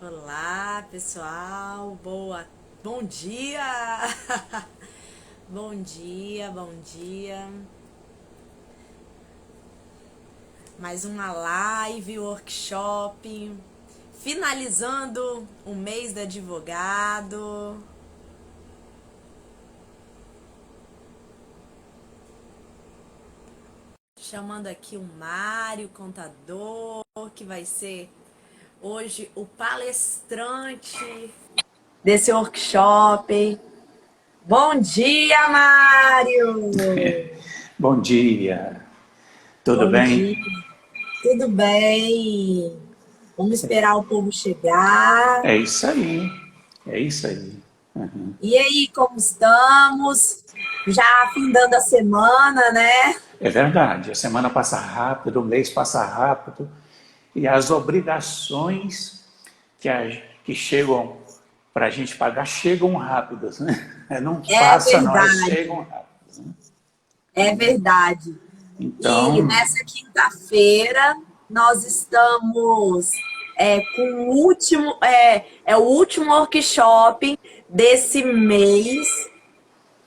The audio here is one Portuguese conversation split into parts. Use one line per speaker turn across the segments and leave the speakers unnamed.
Olá, pessoal. Bom dia. Bom dia, bom dia. Mais uma live, workshop, finalizando o mês do advogado. Chamando aqui o Mário, contador, que vai ser hoje o palestrante desse workshop. Bom dia, Mário!
Bom dia, tudo
Bom
bem?
dia, tudo bem? Vamos esperar o povo chegar.
É isso aí, é isso aí.
E aí, como estamos? Já findando a semana, né?
É verdade, a semana passa rápido, o mês passa rápido e as obrigações que chegam para a gente pagar chegam rápidas, né? Não
É
passa, não, elas
verdade,
chegam rápidas. Né?
é verdade. E
Então,
nessa quinta-feira nós estamos com o último workshop desse mês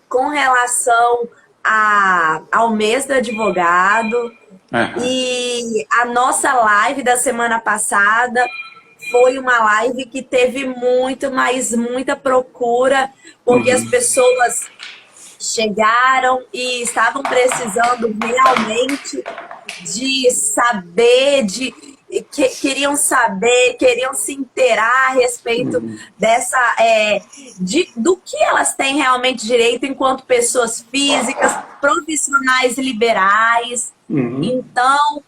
com relação ao mês do advogado.
aham,
E a nossa live da semana passada foi uma live que teve muito, mas muita procura, porque as
uhum,
pessoas chegaram e estavam precisando realmente de saber, queriam saber, queriam se inteirar a respeito dessa, do que elas têm realmente direito enquanto pessoas físicas, profissionais liberais.
uhum.
Então,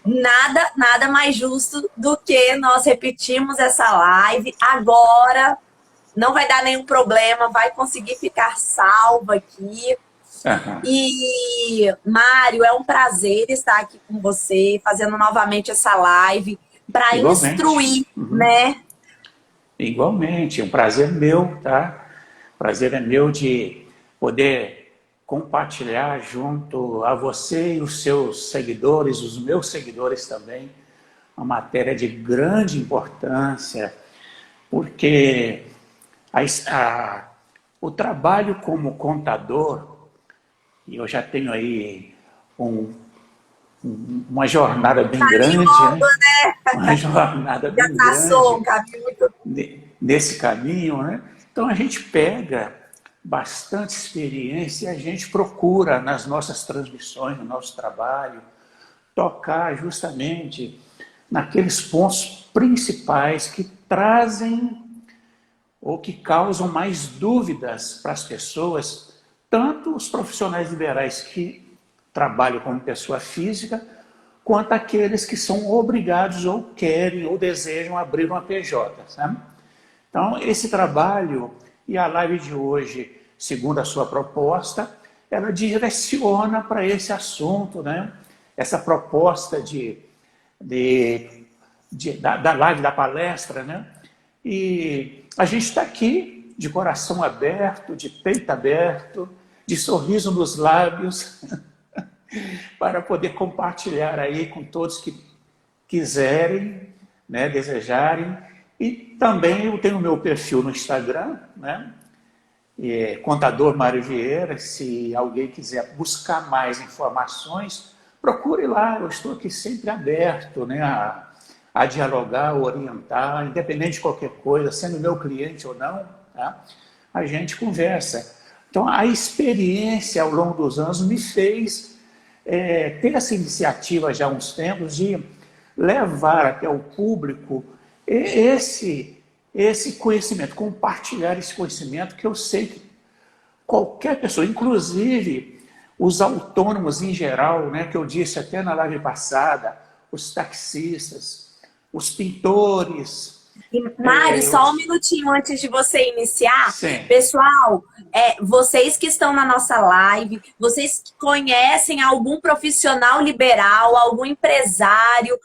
nada mais justo do que nós repetirmos essa live agora. Não vai dar nenhum problema, vai conseguir ficar salva aqui.
Aham.
E, Mário, é um prazer estar aqui com você, fazendo novamente essa live para
Igualmente.
instruir, né?
Igualmente, é um prazer meu, tá? Prazer é meu de poder compartilhar junto a você e os seus seguidores, os meus seguidores também, uma matéria de grande importância, porque a, a, o trabalho como contador, e eu já tenho aí um, uma jornada bem
Caminho
grande,
longo,
né? Uma jornada
já
bem
traçou um
grande
caminho muito.
nesse caminho, né? Então a gente pega bastante experiência e a gente procura nas nossas transmissões, no nosso trabalho, tocar justamente naqueles pontos principais que trazem ou que causam mais dúvidas para as pessoas, tanto os profissionais liberais que trabalham como pessoa física, quanto aqueles que são obrigados ou querem ou desejam abrir uma PJ. Sabe? Então, esse trabalho e a live de hoje, segundo a sua proposta, ela direciona para esse assunto, né? Essa proposta da live, da palestra, né? E a gente está aqui de coração aberto, de peito aberto, de sorriso nos lábios, para poder compartilhar aí com todos que quiserem, né, desejarem. E também eu tenho o meu perfil no Instagram, né, Contador Mário Vieira. Se alguém quiser buscar mais informações, procure lá. Eu estou aqui sempre aberto, né, a dialogar, a orientar, independente de qualquer coisa, sendo meu cliente ou não, tá? A gente conversa. Então, a experiência ao longo dos anos me fez ter essa iniciativa já há uns tempos de levar até o público esse conhecimento, compartilhar esse conhecimento que eu sei que qualquer pessoa, inclusive os autônomos em geral, né, que eu disse até na live passada, os taxistas, os pintores,
E, Mário, só um
os...
minutinho antes de você iniciar.
Sim.
Pessoal, vocês que estão na nossa live, vocês que conhecem algum profissional liberal, algum empresário,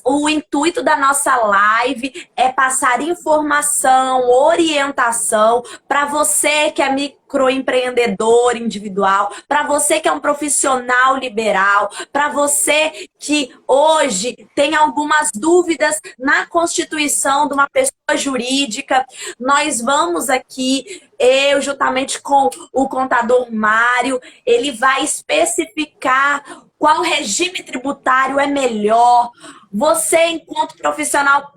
o intuito da nossa live é passar informação, orientação para você que é microempreendedor individual, para você que é um profissional liberal, para você que hoje tem algumas dúvidas na constituição de uma pessoa jurídica. Nós vamos aqui, eu juntamente com o contador Mário, ele vai especificar qual regime tributário é melhor. Você, enquanto profissional,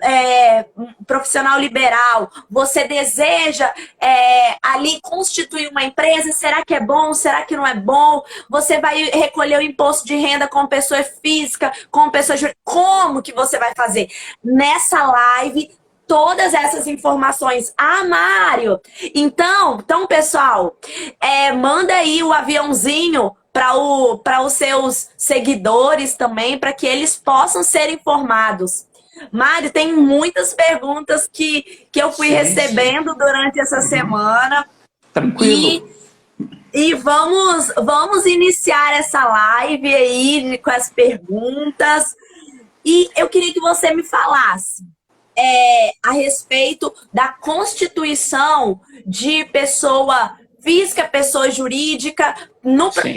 profissional liberal, você deseja ali constituir uma empresa? Será que é bom? Será que não é bom? Você vai recolher o imposto de renda com pessoa física, com pessoa jurídica? Como que você vai fazer? Nessa live, todas essas informações. Ah, Mário! Então pessoal, manda aí o aviãozinho para os seus seguidores também, para que eles possam ser informados. Mário, tem muitas perguntas que eu fui recebendo durante essa semana.
Tranquilo.
E vamos iniciar essa live aí com as perguntas. E eu queria que você me falasse a respeito da constituição de pessoa física, pessoa jurídica,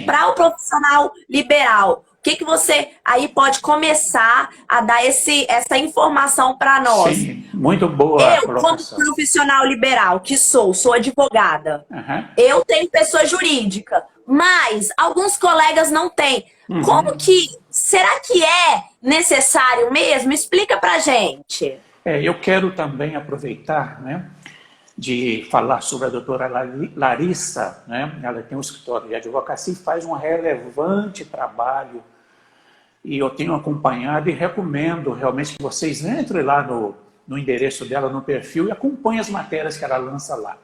para o profissional liberal. O que você aí pode começar a dar essa informação para nós?
Sim, muito boa.
Eu, como profissional liberal que sou advogada, eu tenho pessoa jurídica, mas alguns colegas não têm. Como que, será que é necessário mesmo? Explica pra gente.
Eu quero também aproveitar, né, de falar sobre a doutora Larissa, né? Ela tem um escritório de advocacia e faz um relevante trabalho, e eu tenho acompanhado e recomendo realmente que vocês entrem lá no endereço dela, no perfil, e acompanhem as matérias que ela lança lá.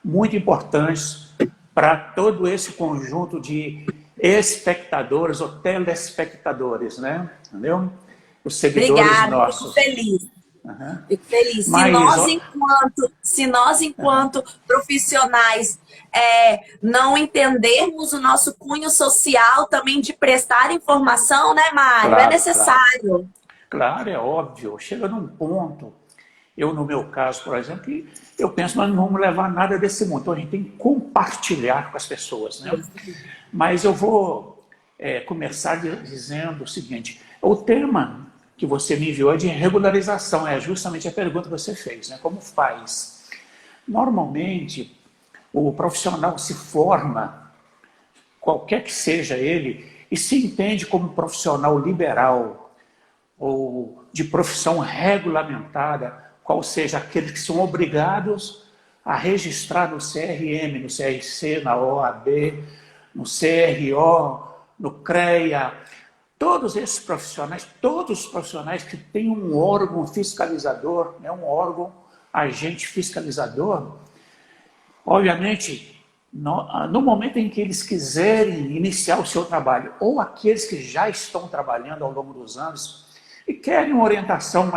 Muito importantes para todo esse conjunto de espectadores ou telespectadores, né? Entendeu? Os seguidores nossos.
Fico feliz. Fico feliz. Se nós, enquanto profissionais, não entendermos o nosso cunho social também de prestar informação, né, Mário?
Claro,
é necessário.
Claro, é óbvio. Chega num ponto, eu no meu caso, por exemplo, que eu penso, nós não vamos levar nada desse mundo. Então a gente tem que compartilhar com as pessoas, né? Mas eu vou começar dizendo o seguinte: o tema que você me enviou é de regularização, é justamente a pergunta que você fez, né? Como faz? Normalmente, o profissional se forma, qualquer que seja ele, e se entende como profissional liberal ou de profissão regulamentada, qual seja aqueles que são obrigados a registrar no CRM, no CRC, na OAB, no CRO, no CREA. Todos esses profissionais, todos os profissionais que têm um órgão fiscalizador, né, um órgão agente fiscalizador, obviamente, no momento em que eles quiserem iniciar o seu trabalho, ou aqueles que já estão trabalhando ao longo dos anos e querem uma orientação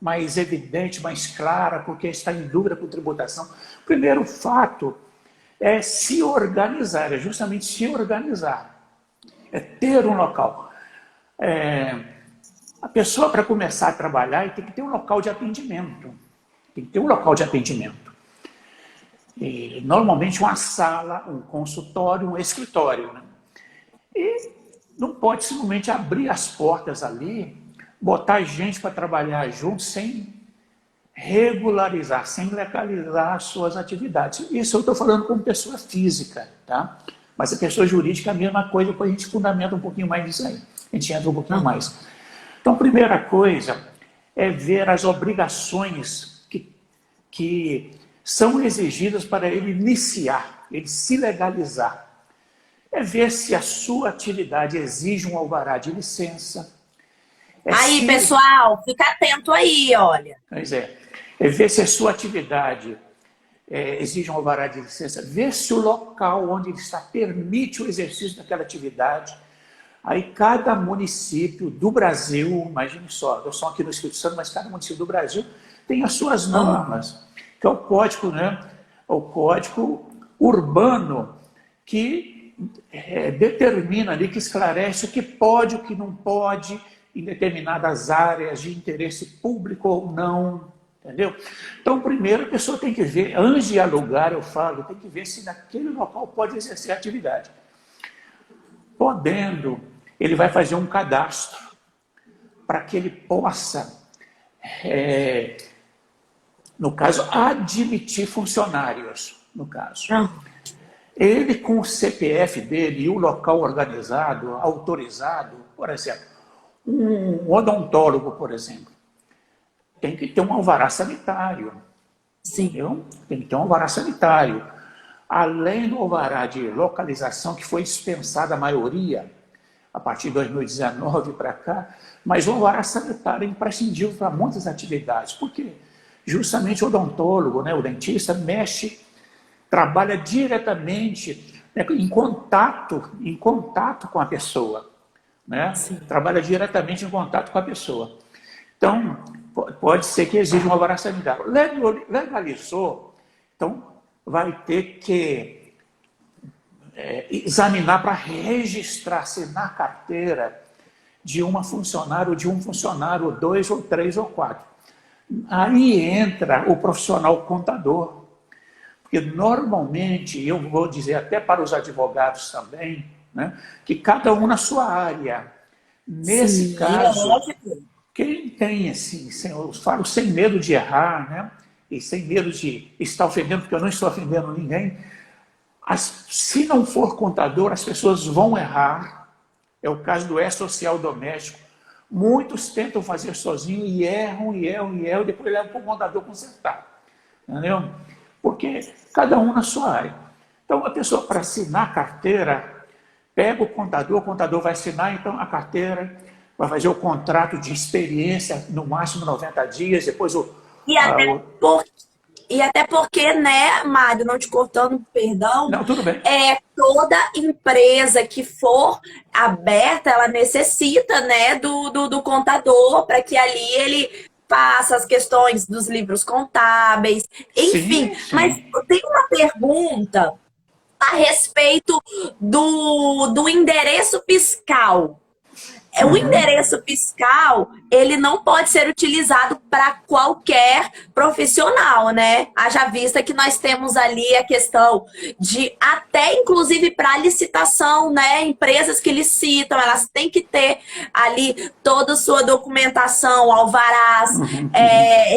mais evidente, mais clara, porque está em dúvida com tributação, o primeiro fato é se organizar, é justamente se organizar, é ter um local. A pessoa, para começar a trabalhar, tem que ter um local de atendimento. Tem que ter um local de atendimento. E, normalmente uma sala, um consultório, um escritório, né? E não pode simplesmente abrir as portas ali, botar gente para trabalhar junto sem regularizar, sem legalizar as suas atividades. Isso eu estou falando como pessoa física, tá? Mas a pessoa jurídica é a mesma coisa, depois a gente fundamenta um pouquinho mais nisso aí. A gente entra um pouquinho mais. Então, a primeira coisa é ver as obrigações que são exigidas para ele iniciar, ele se legalizar. É ver se a sua atividade exige um alvará de licença.
Pessoal, fica atento aí, olha.
Pois é. É ver se a sua atividade exige um alvará de licença, ver se o local onde ele está permite o exercício daquela atividade. Aí cada município do Brasil, imagine só, eu sou aqui no Espírito Santo, mas cada município do Brasil tem as suas normas, que é o código, né? O código urbano, que determina ali, que esclarece o que pode, o que não pode, em determinadas áreas de interesse público ou não. Entendeu? Então, primeiro a pessoa tem que ver, antes de alugar, eu falo, tem que ver se naquele local pode exercer a atividade. Podendo, ele vai fazer um cadastro para que ele possa, no caso, admitir funcionários, no caso. Ele com o CPF dele e o local organizado, autorizado, por exemplo, um odontólogo, por exemplo, tem que ter um alvará sanitário.
Sim.
Entendeu? Tem que ter um alvará sanitário. Além do alvará de localização, que foi dispensada a maioria, a partir de 2019 para cá, mas o alvará sanitário é imprescindível para muitas atividades, porque justamente o odontólogo, né, o dentista, trabalha diretamente, né, em contato com a pessoa. Né? Trabalha diretamente em contato com a pessoa. Então, pode ser que exija um alvará sanitário. Legalizou, então vai ter que examinar para registrar-se na carteira de uma funcionária, de um funcionário, 2 ou 3 ou 4. Aí entra o profissional contador. Porque normalmente, eu vou dizer até para os advogados também, né, que cada um na sua área. Nesse caso, quem tem assim, eu falo sem medo de errar, né, e sem medo de estar ofendendo, porque eu não estou ofendendo ninguém, se não for contador, as pessoas vão errar. É o caso do E-Social Doméstico. Muitos tentam fazer sozinho e erram, e depois levam para o contador consertar. Entendeu? Porque cada um na sua área. Então, a pessoa, para assinar a carteira, pega o contador vai assinar, então, a carteira, vai fazer o contrato de experiência, no máximo 90 dias, depois
E até porque, né, Mário, não te cortando, perdão,
Não, tudo bem.
Toda empresa que for aberta, ela necessita, né, do contador, para que ali ele faça as questões dos livros contábeis, enfim.
Sim.
Mas eu tenho uma pergunta a respeito do endereço fiscal. O endereço fiscal, ele não pode ser utilizado para qualquer profissional, né? Haja vista que nós temos ali a questão de até inclusive para licitação, né? Empresas que licitam, elas têm que ter ali toda a sua documentação, alvarás,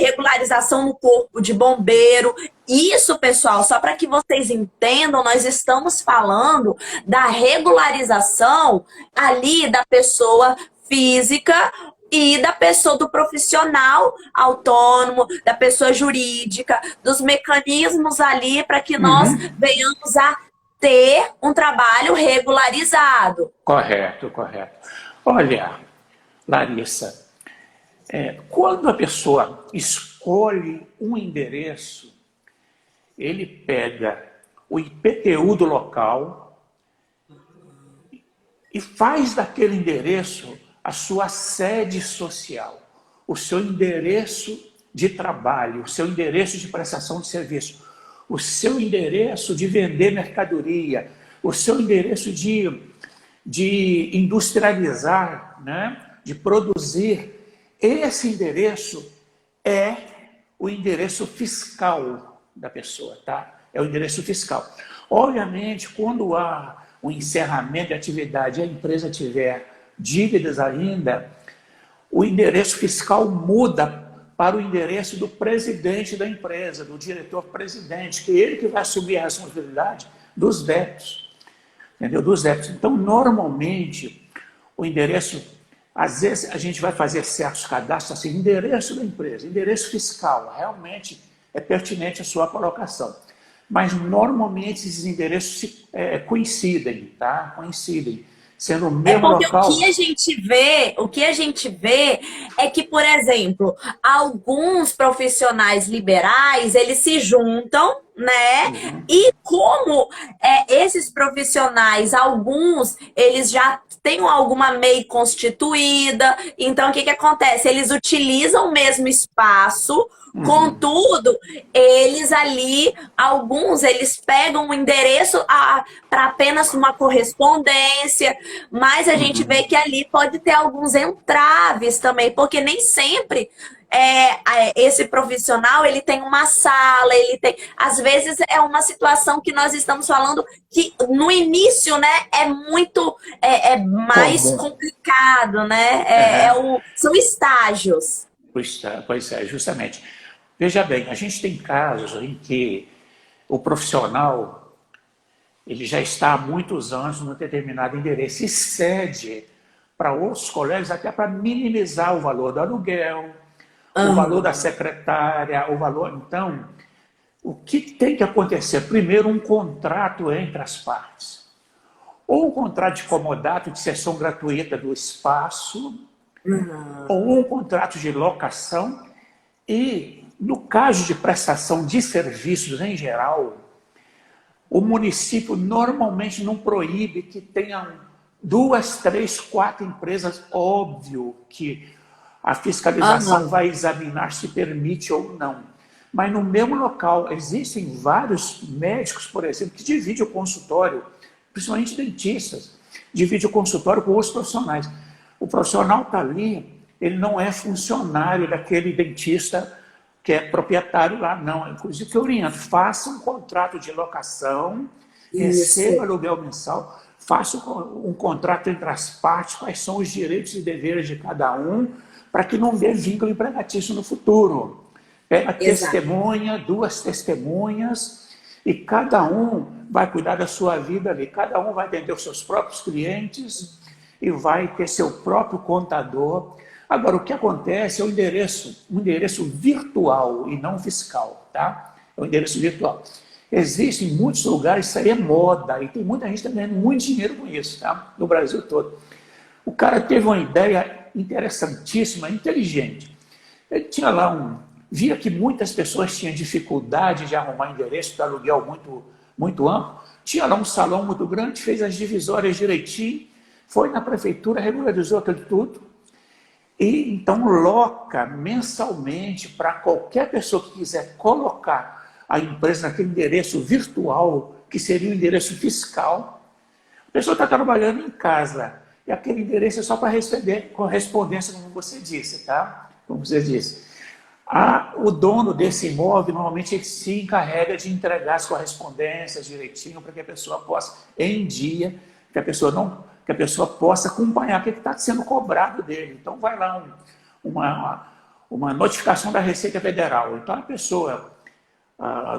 regularização no corpo de bombeiro. Isso, pessoal, só para que vocês entendam, nós estamos falando da regularização ali da pessoa física e da pessoa do profissional autônomo, da pessoa jurídica, dos mecanismos ali para que nós venhamos a ter um trabalho regularizado.
Correto. Olha, Larissa, quando a pessoa escolhe um endereço, ele pega o IPTU do local e faz daquele endereço a sua sede social, o seu endereço de trabalho, o seu endereço de prestação de serviço, o seu endereço de vender mercadoria, o seu endereço de industrializar, né? De produzir. Esse endereço é o endereço fiscal da pessoa, tá? É o endereço fiscal. Obviamente, quando há um encerramento de atividade e a empresa tiver dívidas ainda, o endereço fiscal muda para o endereço do presidente da empresa, do diretor-presidente, que é ele que vai assumir a responsabilidade dos débitos, entendeu? Dos débitos. Então, normalmente, o endereço, às vezes a gente vai fazer certos cadastros assim, endereço da empresa, endereço fiscal, realmente é pertinente a sua colocação. Mas, normalmente, esses endereços coincidem, tá? Coincidem. Sendo o mesmo local.
O que a gente vê é que, por exemplo, alguns profissionais liberais, eles se juntam, né? E como esses profissionais, alguns, eles já têm alguma MEI constituída, então o que acontece? Eles utilizam o mesmo espaço. Contudo, eles ali, alguns, eles pegam o endereço para apenas uma correspondência, mas a gente vê que ali pode ter alguns entraves também, porque nem sempre esse profissional, ele tem uma sala, ele tem... Às vezes é uma situação que nós estamos falando que no início, né, é muito mais
Comum.
complicado, né? São estágios.
Pois é, justamente. Veja bem, a gente tem casos em que o profissional ele já está há muitos anos num determinado endereço e cede para outros colegas até para minimizar o valor do aluguel, o valor da secretária, o valor... Então, o que tem que acontecer? Primeiro, um contrato entre as partes. Ou um contrato de comodato de cessão gratuita do espaço, ou um contrato de locação. E, no caso de prestação de serviços em geral, o município normalmente não proíbe que tenham 2, 3, 4 empresas. Óbvio que a fiscalização vai examinar se permite ou não. Mas no mesmo local existem vários médicos, por exemplo, que dividem o consultório, principalmente dentistas, dividem o consultório com outros profissionais. O profissional está ali, ele não é funcionário daquele dentista que é proprietário lá, não. Inclusive, que eu oriento, faça um contrato de locação, receba aluguel mensal, faça um contrato entre as partes, quais são os direitos e deveres de cada um, para que não dê vínculo empregatício no futuro. Pega testemunha, 2 testemunhas, e cada um vai cuidar da sua vida ali, cada um vai atender os seus próprios clientes e vai ter seu próprio contador. Agora, o que acontece é um endereço virtual e não fiscal, tá? É um endereço virtual. Existe em muitos lugares, isso aí é moda, e tem muita gente ganhando muito dinheiro com isso, tá? No Brasil todo. O cara teve uma ideia interessantíssima, inteligente. Ele tinha lá via que muitas pessoas tinham dificuldade de arrumar endereço para aluguel muito amplo. Tinha lá um salão muito grande, fez as divisórias direitinho, foi na prefeitura, regularizou aquilo tudo, e então loca mensalmente para qualquer pessoa que quiser colocar a empresa naquele endereço virtual, que seria o endereço fiscal. A pessoa está trabalhando em casa, e aquele endereço é só para receber correspondência, como você disse, tá? Como você disse. O dono desse imóvel, normalmente, ele se encarrega de entregar as correspondências direitinho para que a pessoa possa, em dia, que a pessoa possa acompanhar o que está sendo cobrado dele. Então, vai lá uma notificação da Receita Federal. Então, a pessoa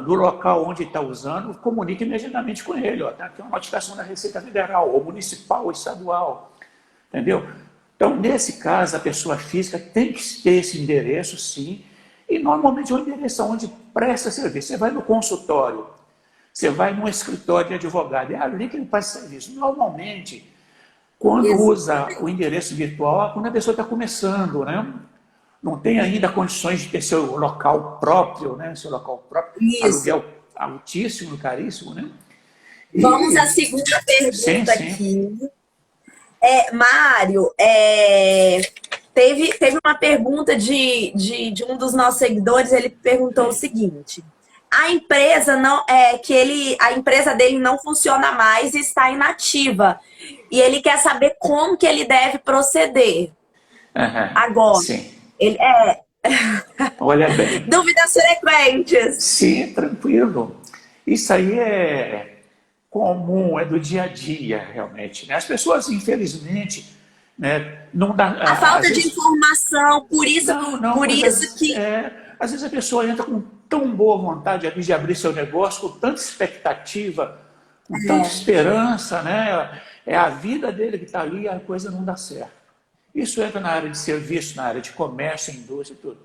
do local onde está usando, comunica imediatamente com ele. Está aqui uma notificação da Receita Federal, ou municipal, ou estadual. Entendeu? Então, nesse caso, a pessoa física tem que ter esse endereço, sim, e normalmente é um endereço onde presta serviço. Você vai no consultório, você vai num escritório de advogado, é ali que ele faz serviço. Normalmente, quando usa o endereço virtual, quando a pessoa está começando, né? Não tem ainda condições de ter seu local próprio, né? Seu local próprio, aluguel altíssimo, caríssimo, né?
Vamos à segunda pergunta aqui. Mário, teve uma pergunta de um dos nossos seguidores, ele perguntou o seguinte: a empresa a empresa dele não funciona mais e está inativa. E ele quer saber como que ele deve proceder. Agora.
Sim.
Ele
Olha bem.
Dúvidas frequentes.
Sim, tranquilo. Isso aí é comum, é do dia a dia, realmente. Né? As pessoas, infelizmente, né, não dá...
A falta de informação, por isso, que...
às vezes a pessoa entra com tão boa vontade ali de abrir seu negócio, com tanta expectativa, com tanta esperança, né? É a vida dele que está ali e a coisa não dá certo. Isso entra na área de serviço, na área de comércio, indústria e tudo.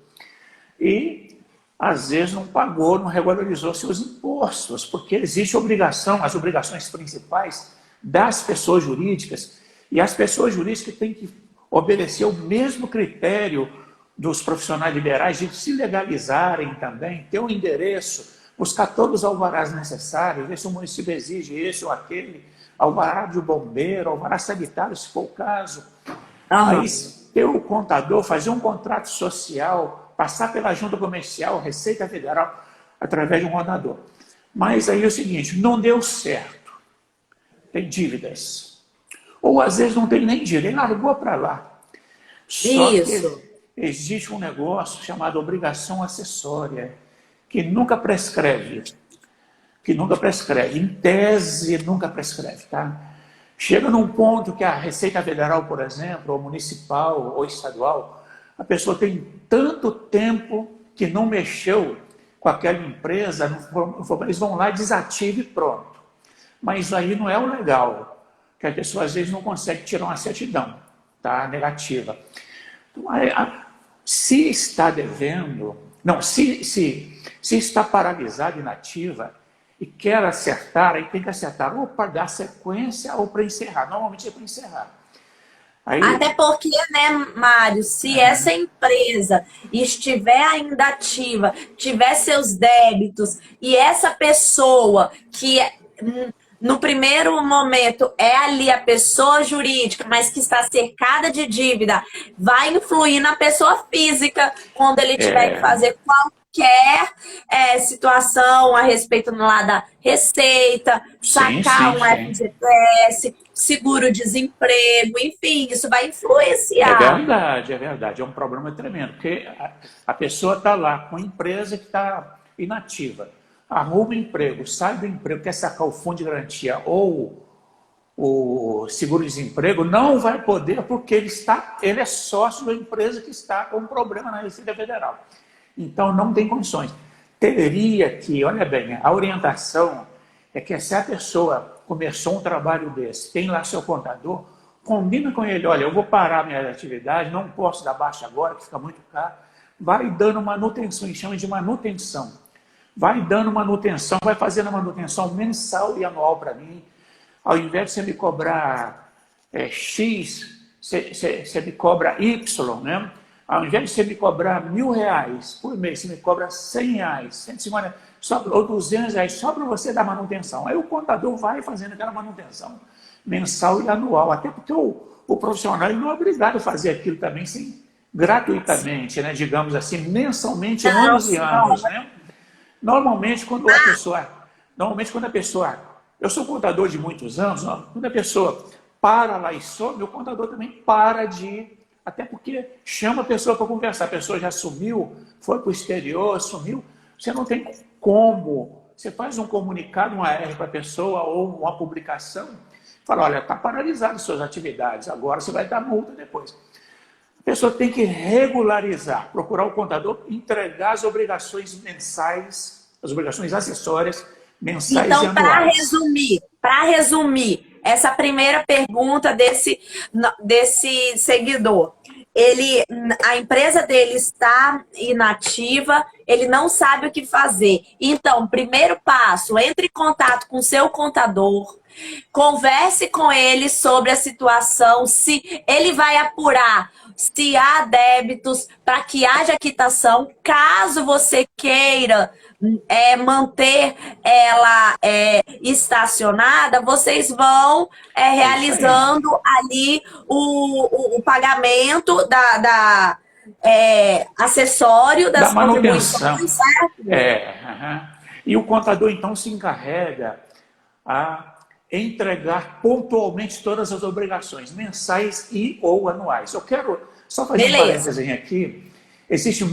E, às vezes, não pagou, não regularizou seus impostos, porque existe obrigação, as obrigações principais das pessoas jurídicas, e as pessoas jurídicas têm que obedecer o mesmo critério dos profissionais liberais de se legalizarem também, ter um endereço, buscar todos os alvarás necessários, ver se o município exige esse ou aquele, alvará de bombeiro, alvará sanitário, se for o caso. Aí, ter o contador, fazer um contrato social, passar pela junta comercial, Receita Federal, através de um contador. Mas aí é o seguinte, não deu certo, tem dívidas. Ou às vezes não tem nem dívida, ele largou para lá. Só que existe um negócio chamado obrigação acessória, que nunca prescreve. Que nunca prescreve. Em tese, nunca prescreve, tá? Chega num ponto que a Receita Federal, por exemplo, ou municipal ou estadual, a pessoa tem tanto tempo que não mexeu com aquela empresa, eles vão lá, desativa e pronto. Mas aí não é o legal, que a pessoa às vezes não consegue tirar uma certidão, tá? Negativa. Então, se está devendo, não, se está paralisada, inativa, e quer acertar, aí tem que acertar ou para dar sequência ou para encerrar. Normalmente é para encerrar. Aí,
Até porque, né, Mário, se essa empresa estiver ainda ativa, tiver seus débitos, e essa pessoa que no primeiro momento é ali a pessoa jurídica, mas que está cercada de dívida, vai influir na pessoa física quando ele tiver que fazer qualquer situação a respeito lá da receita, sacar um FGTS, seguro-desemprego, enfim, isso vai influenciar.
É verdade, é um problema tremendo, porque a pessoa está lá com a empresa que está inativa, arruma um emprego, sai do emprego, quer sacar o fundo de garantia ou o seguro-desemprego, não vai poder porque ele é sócio da empresa que está com um problema na Receita Federal. Então, não tem condições. Teria que, olha bem, a orientação é que se a pessoa começou um trabalho desse, tem lá seu contador, combina com ele, olha, eu vou parar minha atividade, não posso dar baixa agora, que fica muito caro, vai dando manutenção, eles chamam de manutenção. Vai dando manutenção, vai fazendo a manutenção mensal e anual para mim. Ao invés de você me cobrar X, você me cobra Y, né? Ao invés de você me cobrar R$1.000 por mês, você me cobra R$100, 150, ou R$200, só para você dar manutenção. Aí o contador vai fazendo aquela manutenção mensal e anual, até porque o profissional ele não é obrigado a fazer aquilo também gratuitamente, né? Digamos assim, mensalmente, anos e anos, né? Normalmente, quando a pessoa, eu sou contador de muitos anos, quando a pessoa para lá e some, o contador também para de ir. Até porque chama a pessoa para conversar. A pessoa já sumiu, foi para o exterior, sumiu. Você não tem como. Você faz um comunicado, um AR para a pessoa ou uma publicação. Fala, olha, está paralisado suas atividades. Agora você vai dar multa depois. A pessoa tem que regularizar, procurar o contador, entregar as obrigações mensais, as obrigações acessórias mensais e anuais.
Então, para resumir, essa primeira pergunta desse seguidor. A empresa dele está inativa, ele não sabe o que fazer. Então, primeiro passo, entre em contato com o seu contador, converse com ele sobre a situação, se ele vai apurar se há débitos para que haja quitação. Caso você queira manter ela estacionada, vocês vão realizando ali o pagamento acessório das contribuições, certo?
E o contador, então, se encarrega a entregar pontualmente todas as obrigações mensais e ou anuais. Eu quero só fazer um parênteses aqui. Existem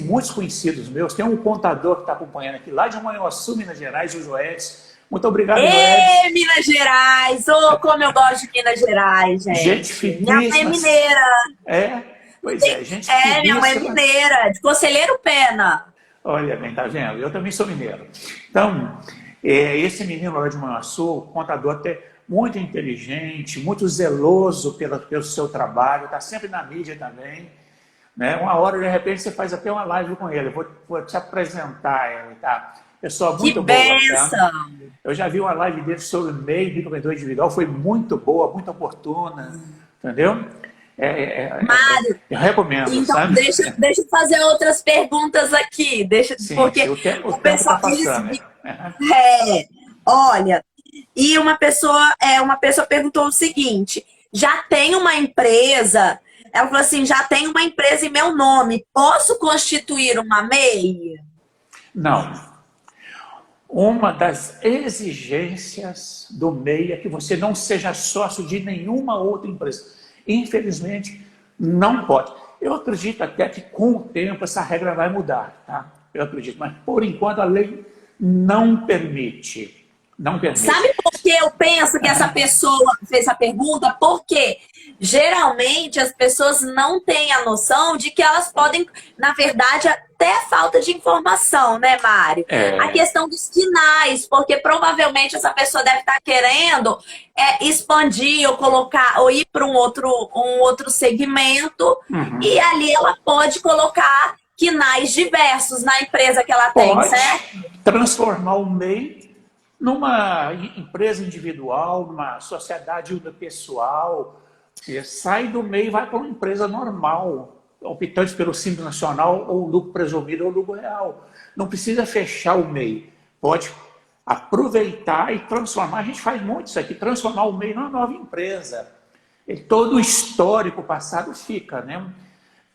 muitos conhecidos meus. Tem um contador que está acompanhando aqui, lá de Manhuaçu, Minas Gerais, o Joedes. Muito obrigado, Joedes.
Minas Gerais! Como eu gosto de Minas Gerais, gente.
Gente finíssima.
Minha mãe é mineira.
Gente finíssima.
Minha mãe é mineira, de Conselheiro Pena.
Olha bem, tá vendo? Eu também sou mineiro. Então, esse menino lá de Manhuaçu, contador até muito inteligente, muito zeloso pelo seu trabalho, está sempre na mídia também. Né? Uma hora, de repente, você faz até uma live com ele. Eu vou te apresentar ele, tá? Pessoa muito boa. Tá? Eu já vi uma live dele sobre MEI, microempreendedor individual, foi muito boa, muito oportuna, entendeu?
Mário,
eu recomendo,
então
sabe?
Deixa eu fazer outras perguntas aqui. Porque
o tempo está passando.
Olha, e uma pessoa perguntou o seguinte: já tem uma empresa? Ela falou assim, já tem uma empresa em meu nome, posso constituir uma MEI?
Não. Uma das exigências do MEI é que você não seja sócio de nenhuma outra empresa. Infelizmente, não pode. Eu acredito até que com o tempo essa regra vai mudar, tá? Eu acredito, mas por enquanto a lei não permite. Não permite.
Sabe por que eu penso que essa pessoa fez a pergunta? Porque geralmente as pessoas não têm a noção de que elas podem, na verdade, até falta de informação, né, Mário? A
É,
questão dos sinais, porque provavelmente essa pessoa deve estar querendo expandir ou colocar, ou ir para um outro segmento, e
uhum.
ali ela pode colocar quinais diversos na empresa que ela tem,
Pode
certo?
transformar o MEI numa empresa individual, numa sociedade unipessoal. Você sai do MEI e vai para uma empresa normal, optante pelo Simples Nacional, ou lucro presumido ou lucro real. Não precisa fechar o MEI. Pode aproveitar e transformar. A gente faz muito isso aqui, transformar o MEI numa nova empresa. E todo o histórico passado fica, né?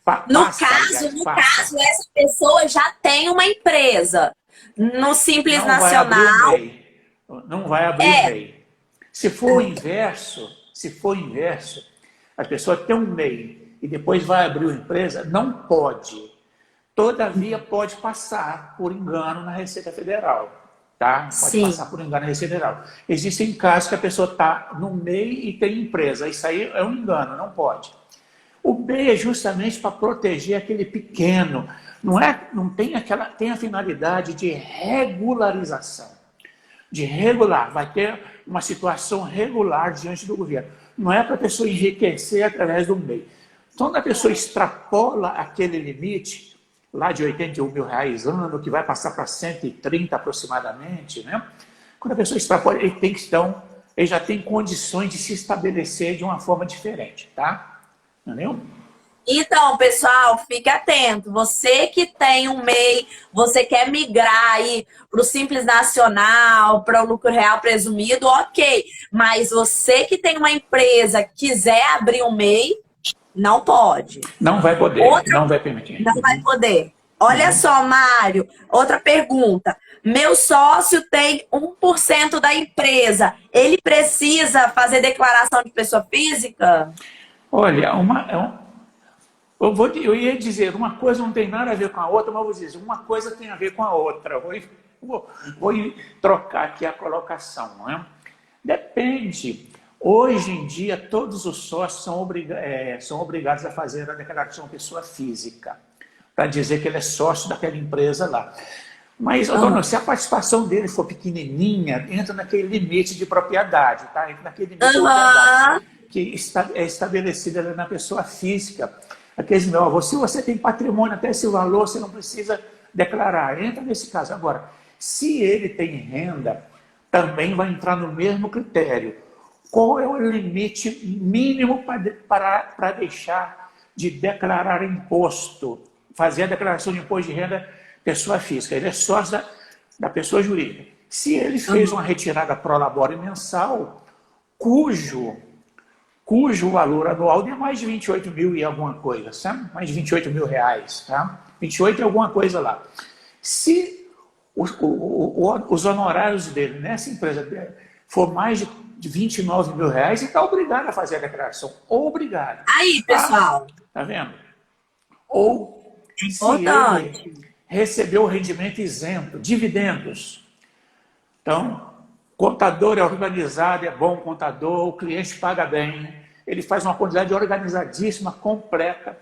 Passa, aliás,
No
passa.
caso, essa pessoa já tem uma empresa no Simples
Não vai abrir o
Nacional.
MEI. Não vai abrir o
É,
MEI. Se for o inverso, a pessoa tem um MEI e depois vai abrir uma empresa, não pode. Todavia, pode passar por engano na Receita Federal. Tá? Pode
sim.
passar por engano na Receita Federal. Existem casos que a pessoa está no MEI e tem empresa. Isso aí é um engano, não pode. O B é justamente para proteger aquele pequeno. Não tem tem a finalidade de regularização, de regular, vai ter uma situação regular diante do governo. Não é para a pessoa enriquecer através do MEI. Então, quando a pessoa extrapola aquele limite, lá de R$ 81.000 ano, que vai passar para 130 aproximadamente, né? Quando a pessoa extrapola, ele já tem condições de se estabelecer de uma forma diferente, tá? Entendeu?
Então, pessoal, fique atento. Você que tem um MEI, você quer migrar aí para o Simples Nacional, para o lucro real presumido, ok. Mas você que tem uma empresa, quiser abrir um MEI, não pode.
Não vai poder,
Outra
não vai permitir.
não vai poder. Olha
Uhum.
só, Mário, outra pergunta. Meu sócio tem 1% da empresa. Ele precisa fazer declaração de pessoa física?
Olha, eu ia dizer, uma coisa não tem nada a ver com a outra, mas eu vou dizer, uma coisa tem a ver com a outra. Vou trocar aqui a colocação, não é? Depende. Hoje em dia, todos os sócios são obrigados a fazer a declaração de pessoa física, para dizer que ele é sócio daquela empresa lá. Mas,
Aham.
dona, se a participação dele for pequenininha, entra naquele limite de propriedade, tá? Entra naquele limite de propriedade
Aham.
que é estabelecida ali na pessoa física. Aqueles, meu avô, se você tem patrimônio até esse valor, você não precisa declarar. Entra nesse caso. Agora, se ele tem renda, também vai entrar no mesmo critério. Qual é o limite mínimo para deixar de declarar imposto, fazer a declaração de imposto de renda pessoa física? Ele é sócio da pessoa jurídica. Se ele fez uma retirada pro labore mensal, cujo valor anual é mais de 28 mil e alguma coisa, sabe? Mais de R$ 28.000, tá? 28 e alguma coisa lá. Se os honorários dele nessa empresa dele for mais de R$ 29.000, ele está obrigado a fazer a declaração. Obrigado.
Aí,
Tá?
pessoal,
Tá vendo? Ou
é
se ele
importante.
recebeu rendimento isento, dividendos. Então, contador é organizado, é bom contador, o cliente paga bem, ele faz uma quantidade organizadíssima, completa,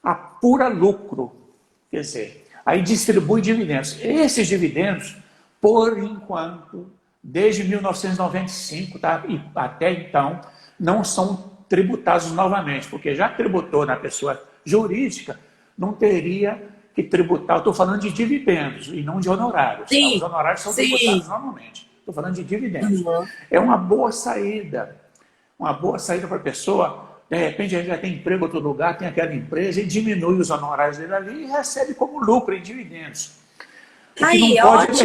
apura lucro. Quer dizer, aí distribui dividendos. Esses dividendos, por enquanto, desde 1995, tá? E até então, não são tributados novamente, porque já tributou na pessoa jurídica, não teria que tributar. Estou falando de dividendos e não de honorários. Tá? Os
Sim,
honorários são tributados
sim.
normalmente. Estou falando de dividendos.
Uhum.
É uma boa saída para a pessoa. De repente, ele já tem emprego em outro lugar, tem aquela empresa e diminui os honorários dele ali e recebe como lucro em dividendos.
Aí, ótimo.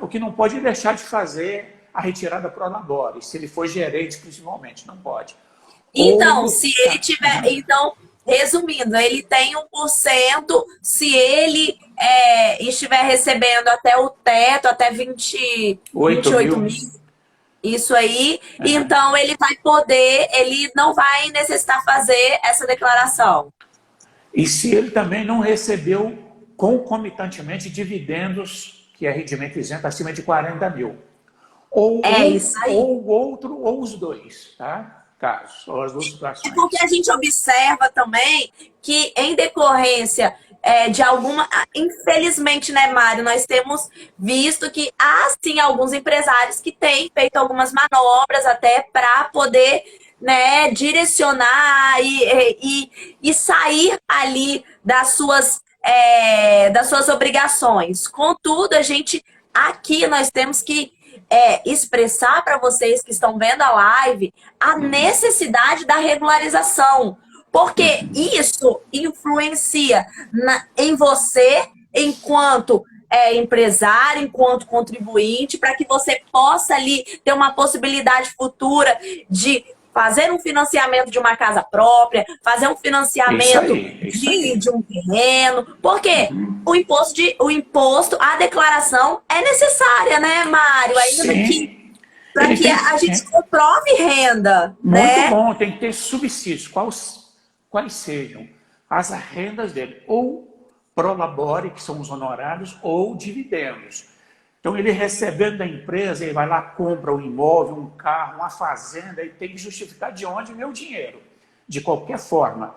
O que não pode deixar de fazer a retirada pro labore, se ele for gerente principalmente, não pode.
Então,
Ou
se ele tiver. Então, resumindo, ele tem 1%, se ele estiver recebendo até o teto, até
8
28
mil.
mil, isso aí, então ele vai poder, ele não vai necessitar fazer essa declaração.
E se ele também não recebeu concomitantemente dividendos, que é rendimento isento acima de 40 mil. Ou
É
um,
isso aí.
ou o outro, ou os dois, tá? Casos, ou as duas
É porque
situações.
a gente observa também que, em decorrência de alguma. Infelizmente, né, Mário, nós temos visto que há sim alguns empresários que têm feito algumas manobras até para poder, né, direcionar e sair ali das suas obrigações. Contudo, a gente aqui nós temos que expressar para vocês que estão vendo a live a necessidade da regularização, porque isso influencia em você enquanto empresário, enquanto contribuinte, para que você possa ali ter uma possibilidade futura de fazer um financiamento de uma casa própria, fazer um
Isso
financiamento
aí, isso aí.
de um terreno, porque o imposto, a declaração é necessária, né, Mário? Ainda que
Sim,
para
ele
que
tem
a gente
que.
comprove renda,
Muito
né?
bom, tem que ter subsídios, quais sejam as rendas dele, ou prolabore, que são os honorários, ou dividendos. Então, ele recebendo da empresa, ele vai lá, compra um imóvel, um carro, uma fazenda, e tem que justificar de onde veio o dinheiro, de qualquer forma.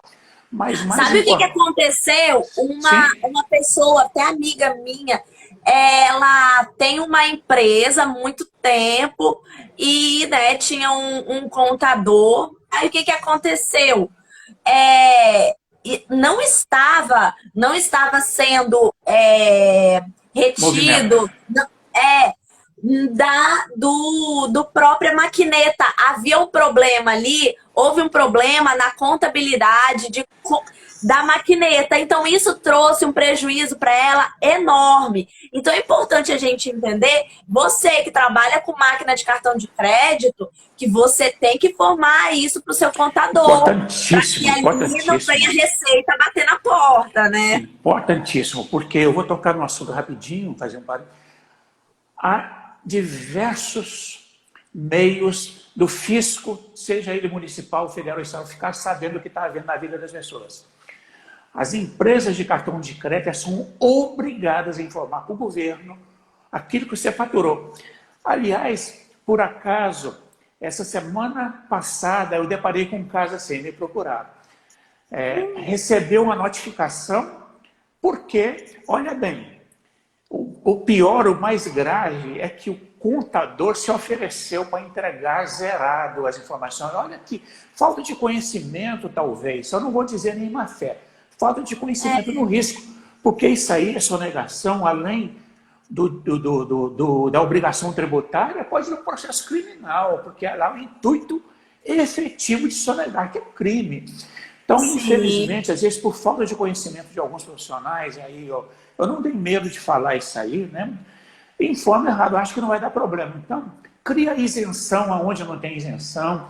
Mas mais
Sabe o que
importante,
aconteceu?
sim,
Uma pessoa, até amiga minha, ela tem uma empresa há muito tempo e, né, tinha um contador. Aí o que aconteceu? Não estava sendo
movimento.
retido é, do própria maquineta. Havia um problema ali, houve um problema na contabilidade da maquineta. Então, isso trouxe um prejuízo para ela enorme. Então, é importante a gente entender, você que trabalha com máquina de cartão de crédito, que você tem que formar isso para o seu contador, para que
Importantíssimo,
ali não venha
importantíssimo.
receita bater na porta, né?
Importantíssimo, porque eu vou tocar no assunto rapidinho, fazer um parênteses. Há diversos meios do fisco, seja ele municipal, federal ou estadual, ficar sabendo o que está havendo na vida das pessoas. As empresas de cartão de crédito são obrigadas a informar para o governo aquilo que você faturou. Aliás, por acaso, essa semana passada eu deparei com um caso assim, me procuraram. Recebeu uma notificação, porque, olha bem, o pior, o mais grave, é que o contador se ofereceu para entregar zerado as informações. Olha que falta de conhecimento, talvez, eu não vou dizer nem má fé, falta de conhecimento no risco, porque isso aí é sonegação, além da obrigação tributária, pode ir um processo criminal, porque lá o intuito efetivo de sonegar, que é crime. Então,
Sim,
infelizmente, às vezes, por falta de conhecimento de alguns profissionais, aí, ó, eu não tenho medo de falar isso aí, né? Informa errado, acho que não vai dar problema. Então, cria isenção aonde não tem isenção.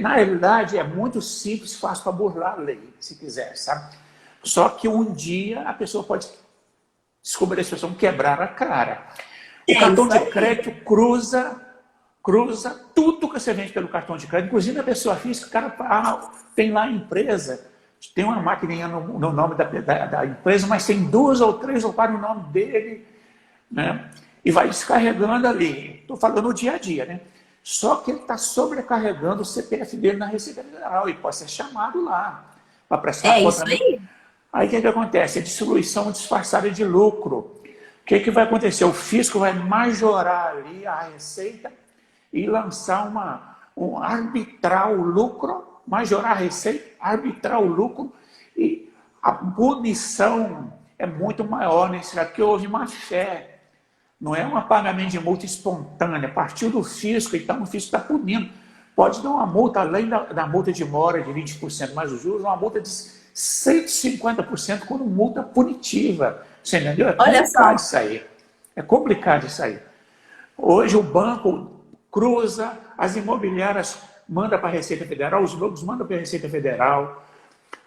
Na realidade, é muito simples, fácil para burlar a lei, se quiser, sabe? Só que um dia a pessoa pode descobrir a situação, quebrar a cara. O
é
cartão
isso
de
aí.
crédito cruza tudo que você vende pelo cartão de crédito, inclusive a pessoa física, o cara tem lá a empresa, tem uma maquininha no nome da empresa, mas tem 2 ou 3 ou 4 no nome dele, né? E vai descarregando ali. Estou falando no dia a dia, né? Só que ele está sobrecarregando o CPF dele na Receita Federal e pode ser chamado lá para prestar
É isso
conta.
aí.
Aí o que acontece? A distribuição disfarçada de lucro. O que vai acontecer? O fisco vai majorar ali a receita e lançar um arbitrar o lucro, majorar a receita, arbitrar o lucro, e a punição é muito maior nesse caso, porque houve má fé. Não é um pagamento de multa espontânea, partiu do fisco, então o fisco está punindo. Pode dar uma multa, além da multa de mora de 20% mais os juros, uma multa de 150% como multa punitiva. Você entendeu? É
Olha
complicado
só.
isso aí. É complicado isso aí. Hoje o banco cruza, as imobiliárias mandam para a Receita Federal, os bancos mandam para a Receita Federal,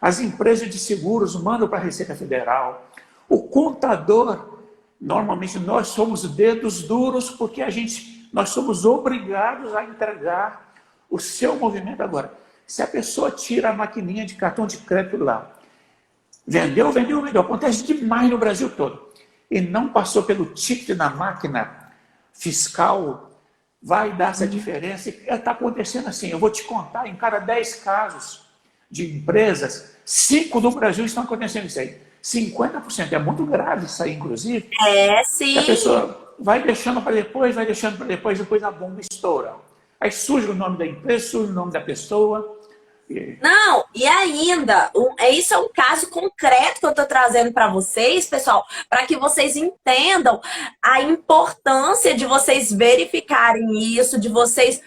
as empresas de seguros mandam para a Receita Federal. O contador, normalmente nós somos dedos duros porque nós somos obrigados a entregar o seu movimento agora. Se a pessoa tira a maquininha de cartão de crédito lá, Vendeu, vendeu, vendeu. Acontece demais no Brasil todo. E não passou pelo ticket da máquina fiscal, vai dar essa diferença. Está acontecendo assim. Eu vou te contar, em cada 10 casos de empresas, 5 do Brasil estão acontecendo isso aí. 50%. É muito grave isso aí, inclusive.
É,
Que a
sim.
pessoa vai deixando para depois, vai deixando para depois, depois a bomba estoura. Aí surge o nome da empresa, surge o nome da pessoa.
Não, e ainda, isso é um caso concreto que eu estou trazendo para vocês, pessoal, para que vocês entendam a importância de vocês verificarem isso, de vocês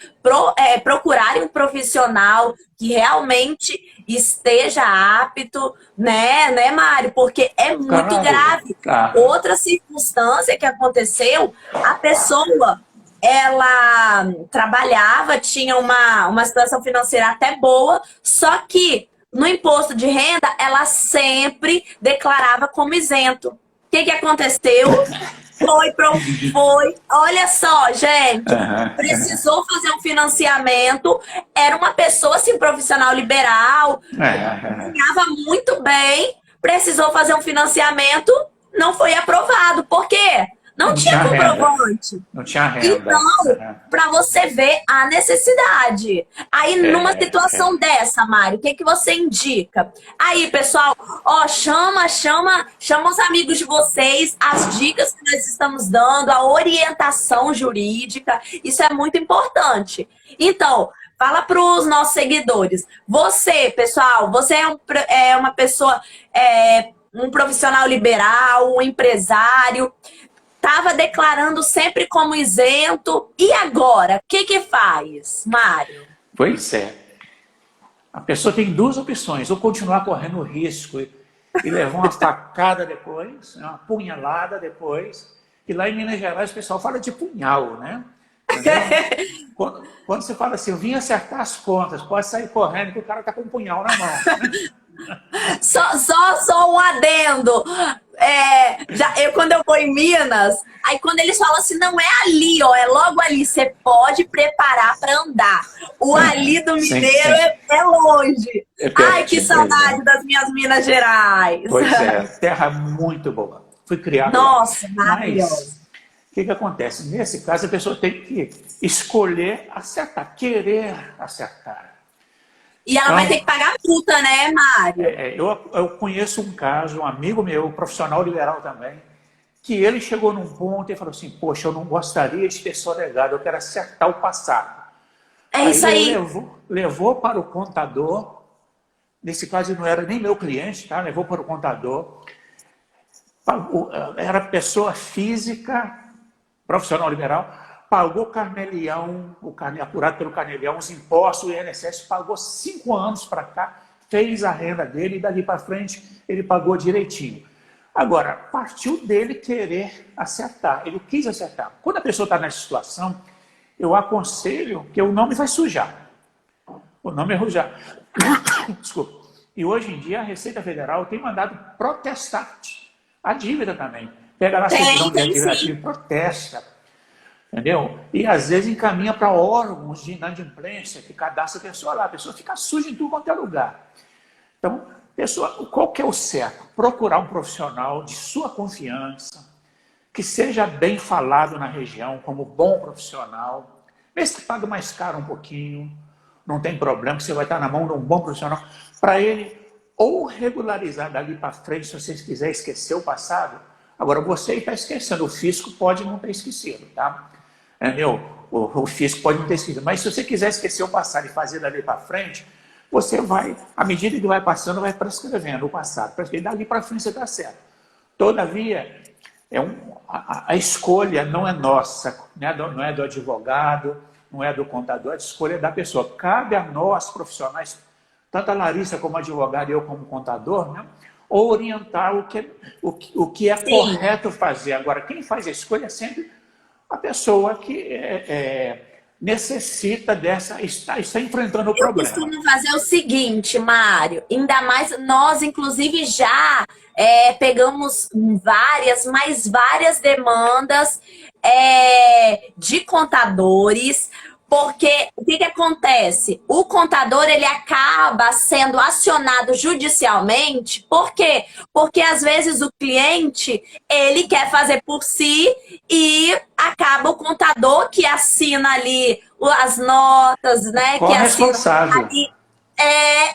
procurarem um profissional que realmente esteja apto, né, Mário? Porque é muito
Claro,
grave.
claro.
Outra circunstância que aconteceu, a pessoa ela trabalhava, tinha uma situação financeira até boa, só que no imposto de renda ela sempre declarava como isento. O que que aconteceu? Foi, olha só, gente,
Uhum.
precisou fazer um financiamento, era uma pessoa assim, profissional liberal, ganhava muito bem, precisou fazer um financiamento, não foi aprovado. Por quê? Não
Não
tinha
tinha renda.
comprovante.
Não tinha renda.
Então, para você ver a necessidade. Aí, numa situação
É.
dessa, Mário, o que que você indica? Aí, pessoal, ó, chama os amigos de vocês, as dicas que nós estamos dando, a orientação jurídica, isso é muito importante. Então, fala para os nossos seguidores. Você, pessoal, você é uma pessoa, um profissional liberal, um empresário, estava declarando sempre como isento. E agora? O que que faz, Mário?
Pois é. A pessoa tem duas opções: ou continuar correndo risco e levar uma facada depois, uma punhalada depois. E lá em Minas Gerais o pessoal fala de punhal, né? Entendeu? Quando você fala assim, eu vim acertar as contas, pode sair correndo que o cara está com um punhal na mão.
Só um adendo. Quando eu vou em Minas, aí quando eles falam assim, não é ali, ó, é logo ali, você pode preparar para andar. O ali do
Sim,
Mineiro
sim.
é longe.
É
Ai, que
pertinho, pois é.
saudade das minhas Minas Gerais.
Pois é, terra muito boa. Fui criado lá.
Nossa, maravilhoso.
Mas o que acontece? Nesse caso, a pessoa tem que escolher acertar, querer acertar.
E ela vai ter
Então,
que pagar multa, né, Mário?
eu conheço um caso, um amigo meu, profissional liberal também, que ele chegou num ponto e falou assim, poxa, eu não gostaria de ter sonegado, eu quero acertar o passado.
É
Aí
isso
ele
aí.
levou para o contador, nesse caso não era nem meu cliente, tá? Levou para o contador, era pessoa física, profissional liberal, pagou carnelião, apurado pelo carnelião, os impostos, o INSS, pagou 5 anos para cá, fez a renda dele e dali para frente ele pagou direitinho. Agora, partiu dele querer acertar, ele quis acertar. Quando a pessoa está nessa situação, eu aconselho que o nome vai sujar. O nome é sujar. Desculpa. E hoje em dia a Receita Federal tem mandado protestar a dívida também. Pega lá a certidão
Tem
de
sim.
dívida e protesta. Entendeu? E às vezes encaminha para órgãos de inadimplência que cadastra a pessoa lá. A pessoa fica suja em tudo quanto é lugar. Então, pessoa, qual que é o certo? Procurar um profissional de sua confiança, que seja bem falado na região como bom profissional. Mesmo que pague mais caro um pouquinho, não tem problema, você vai estar na mão de um bom profissional, para ele ou regularizar dali para frente, se vocês quiserem esquecer o passado. Agora, você está esquecendo, o fisco pode não ter esquecido, tá? O fisco pode não ter esquecido, mas se você quiser esquecer o passado e fazer dali para frente, você vai, à medida que vai passando, vai prescrevendo o passado, porque dali para frente você está certo. Todavia, a escolha não é nossa, não é do advogado, não é do contador, a escolha é da pessoa. Cabe a nós, profissionais, tanto a Larissa como advogada e eu como contador, né, orientar o que é
Sim.
correto fazer. Agora, quem faz a escolha é sempre a pessoa que necessita está enfrentando o
Eu
problema.
costumo fazer o seguinte, Mário, ainda mais nós, inclusive, já pegamos várias demandas de contadores Porque o que acontece? O contador, ele acaba sendo acionado judicialmente. Por quê? Porque às vezes o cliente, ele quer fazer por si e acaba o contador que assina ali as notas, né? Que assina
Corresponsável.
ali.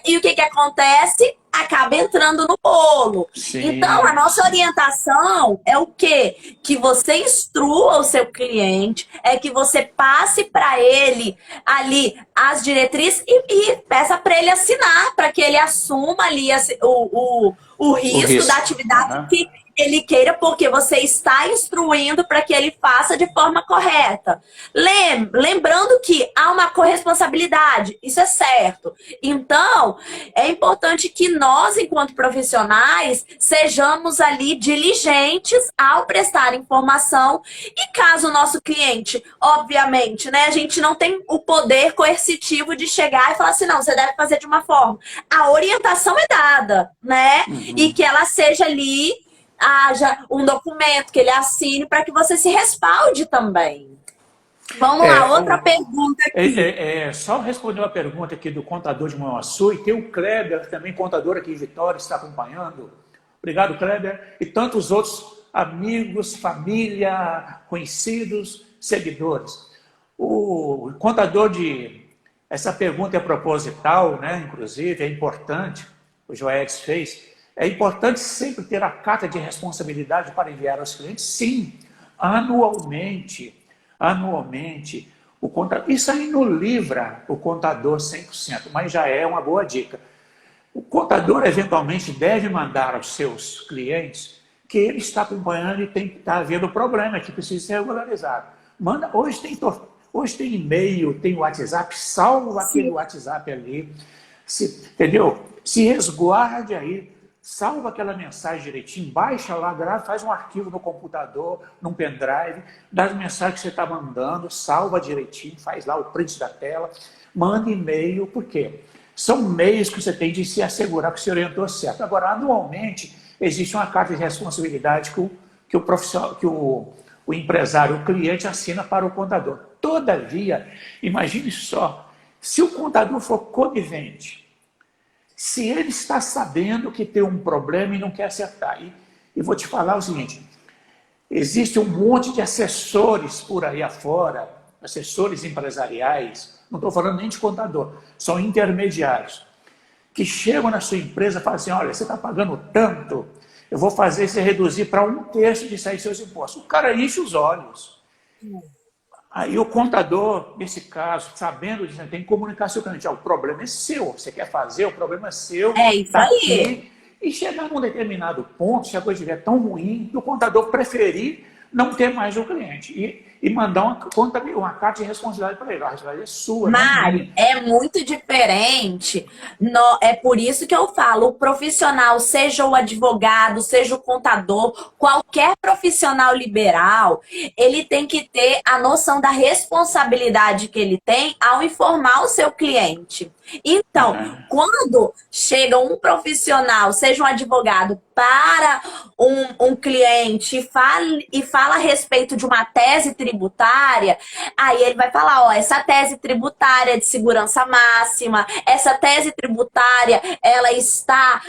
E o que acontece? Acaba entrando no bolo. Então, a
Sim,
nossa
sim.
orientação é o quê? Que você instrua o seu cliente, é que você passe para ele ali as diretrizes e peça para ele assinar, para que ele assuma ali o
O
risco da
risco.
atividade
Aham.
que ele queira, porque você está instruindo para que ele faça de forma correta. Lembrando que há uma corresponsabilidade, isso é certo. Então, é importante que nós, enquanto profissionais, sejamos ali diligentes ao prestar informação. E caso o nosso cliente, obviamente, né, a gente não tem o poder coercitivo de chegar e falar assim, não, você deve fazer de uma forma. A orientação é dada, né? E
Uhum.
que ela seja ali, haja um documento que ele assine para que você se respalde também. Vamos lá,
É,
outra pergunta aqui.
só responder uma pergunta aqui do contador de Manhuaçu, e tem o Kleber, também contador aqui em Vitória, está acompanhando. Obrigado, Kleber. E tantos outros amigos, família, conhecidos, seguidores. O contador de... Essa pergunta é proposital, né? Inclusive, é importante, o Joedes fez. É importante sempre ter a carta de responsabilidade para enviar aos clientes? Sim, anualmente. Anualmente. Isso aí não livra o contador 100%, mas já é uma boa dica. O contador, eventualmente, deve mandar aos seus clientes que ele está acompanhando e está havendo problema, que precisa ser regularizado. Manda, hoje tem e-mail, tem WhatsApp, salva aquele
Sim.
WhatsApp ali, entendeu? Se resguarde aí, salva aquela mensagem direitinho, baixa lá, grava, faz um arquivo no computador, num pendrive, das mensagens que você está mandando, salva direitinho, faz lá o print da tela, manda e-mail, por quê? São meios que você tem de se assegurar que se orientou certo. Agora, anualmente, existe uma carta de responsabilidade que o profissional, o empresário, o cliente assina para o contador. Todavia, imagine só, se o contador for conivente, se ele está sabendo que tem um problema e não quer acertar, e vou te falar o seguinte, existe um monte de assessores por aí afora, assessores empresariais, não estou falando nem de contador, são intermediários, que chegam na sua empresa e falam assim, olha, você está pagando tanto, eu vou fazer você reduzir para 1/3 de sair seus impostos. O cara enche os olhos. Aí o contador, nesse caso, sabendo disso, tem que comunicar ao seu cliente, o problema é seu, você quer fazer, o problema é seu,
É isso
está
aí.
aqui. E chegar num determinado ponto, se a coisa estiver tão ruim, que o contador preferir não ter mais o cliente e mandar uma carta de responsabilidade para ele. A responsabilidade é sua, não
Mário,
minha.
é muito diferente. É por isso que eu falo, o profissional, seja o advogado, seja o contador, qualquer profissional liberal, ele tem que ter a noção da responsabilidade que ele tem ao informar o seu cliente. Então,
Uhum.
quando chega um profissional, seja um advogado, para um cliente e fala a respeito de uma tese tributária, aí ele vai falar, ó, essa tese tributária de segurança máxima, essa tese tributária, ela está,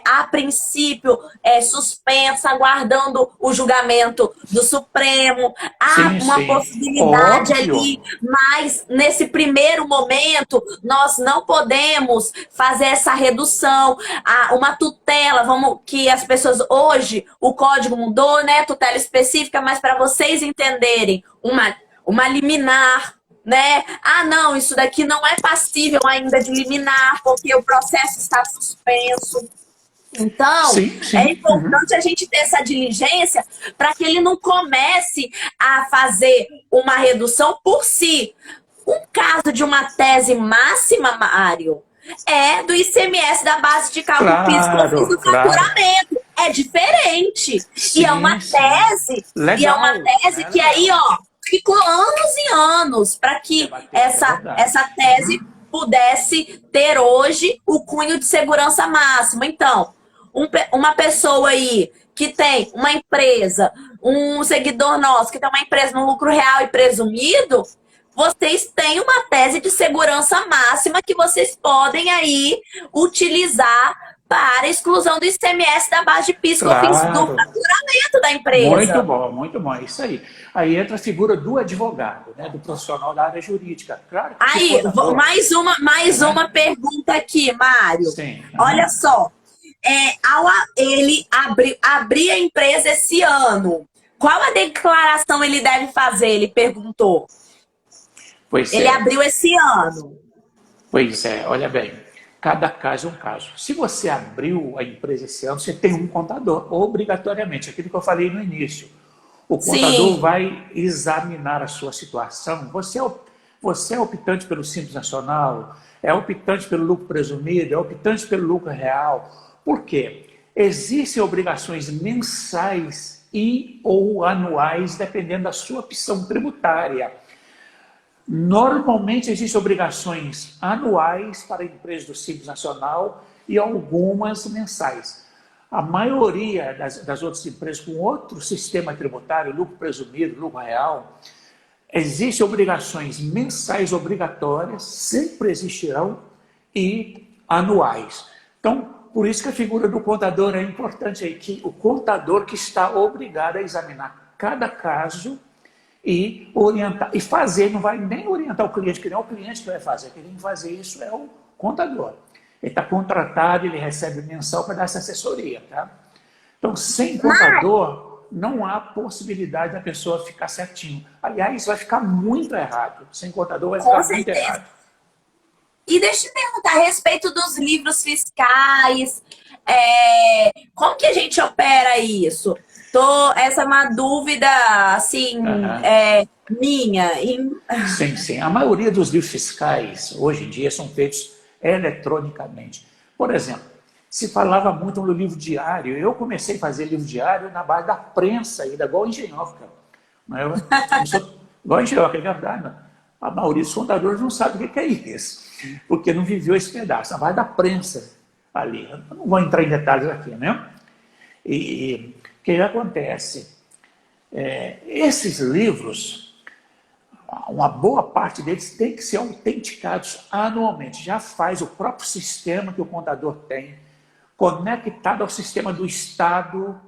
a princípio, suspensa, aguardando o julgamento do Supremo. Há
Sim,
uma
sim.
possibilidade ali,
Óbvio.
mas nesse primeiro momento, nós não podemos fazer essa redução. Uma tutela, vamos, que as pessoas hoje, o código mudou, né? Tutela específica, mas para vocês entenderem, uma liminar, né? Ah, não, isso daqui não é passível ainda de liminar, porque o processo está suspenso. Então,
Sim,
é
sim. Uhum.
importante a gente ter essa diligência para que ele não comece a fazer uma redução por si. Um caso de uma tese máxima, Mário, é do ICMS da base de cálculo PIS/COFINS
Claro,
do
claro.
faturamento. É diferente. E é uma
Sim, sim.
tese, e é uma
Legal,
tese
né?
que aí,
Legal.
ó, ficou anos e anos para que
Debater, é
essa
verdade.
tese pudesse ter hoje o cunho de segurança máxima. Então, uma pessoa aí que tem uma empresa, um seguidor nosso que tem uma empresa no lucro real e presumido, vocês têm uma tese de segurança máxima que vocês podem aí utilizar para a exclusão do ICMS da base de PIS e COFINS do
Claro.
faturamento da empresa.
Muito bom, é isso aí. Aí entra a figura do advogado, né, do profissional da área jurídica. Claro que se
Aí,
for for,
mais
né?
uma pergunta aqui, Mário.
Sim.
Olha só, ele abrir a empresa esse ano, qual a declaração ele deve fazer? Ele perguntou.
Pois
Ele
é,
abriu esse ano.
pois é, olha bem, cada caso é um caso. Se você abriu a empresa esse ano, você tem um contador, obrigatoriamente, aquilo que eu falei no início. O contador
Sim.
vai examinar a sua situação. Você é optante pelo Simples Nacional, é optante pelo lucro presumido, é optante pelo lucro real. Por quê? Existem obrigações mensais e ou anuais, dependendo da sua opção tributária. Normalmente existem obrigações anuais para empresas do Simples Nacional e algumas mensais. A maioria das outras empresas com outro sistema tributário, lucro presumido, lucro real, existem obrigações mensais obrigatórias, sempre existirão, e anuais. Então, por isso que a figura do contador é importante aí, que o contador que está obrigado a examinar cada caso e orientar, e fazer, não vai nem orientar o cliente, que não é o cliente que vai fazer, quem tem que fazer isso é o contador. Ele está contratado, ele recebe mensal para dar essa assessoria, tá? Então, sem contador, não há possibilidade da pessoa ficar certinho. Aliás, vai ficar muito errado. Sem contador vai
Com
ficar muito
certeza.
errado.
E deixa eu te perguntar a respeito dos livros fiscais. Como que a gente opera isso? Essa é uma dúvida, assim,
Aham.
minha.
Sim, sim. A maioria dos livros fiscais, hoje em dia, são feitos eletronicamente. Por exemplo, se falava muito no livro diário. Eu comecei a fazer livro diário na base da prensa, ainda igual engenhoca. Eu não sou igual engenhoca, é verdade. Não. A maioria dos contadores não sabe o que é isso, porque não viveu esse pedaço, na base da prensa ali. Eu não vou entrar em detalhes aqui, né? E o que acontece? Esses livros, uma boa parte deles tem que ser autenticados anualmente. Já faz o próprio sistema que o contador tem, conectado ao sistema do Estado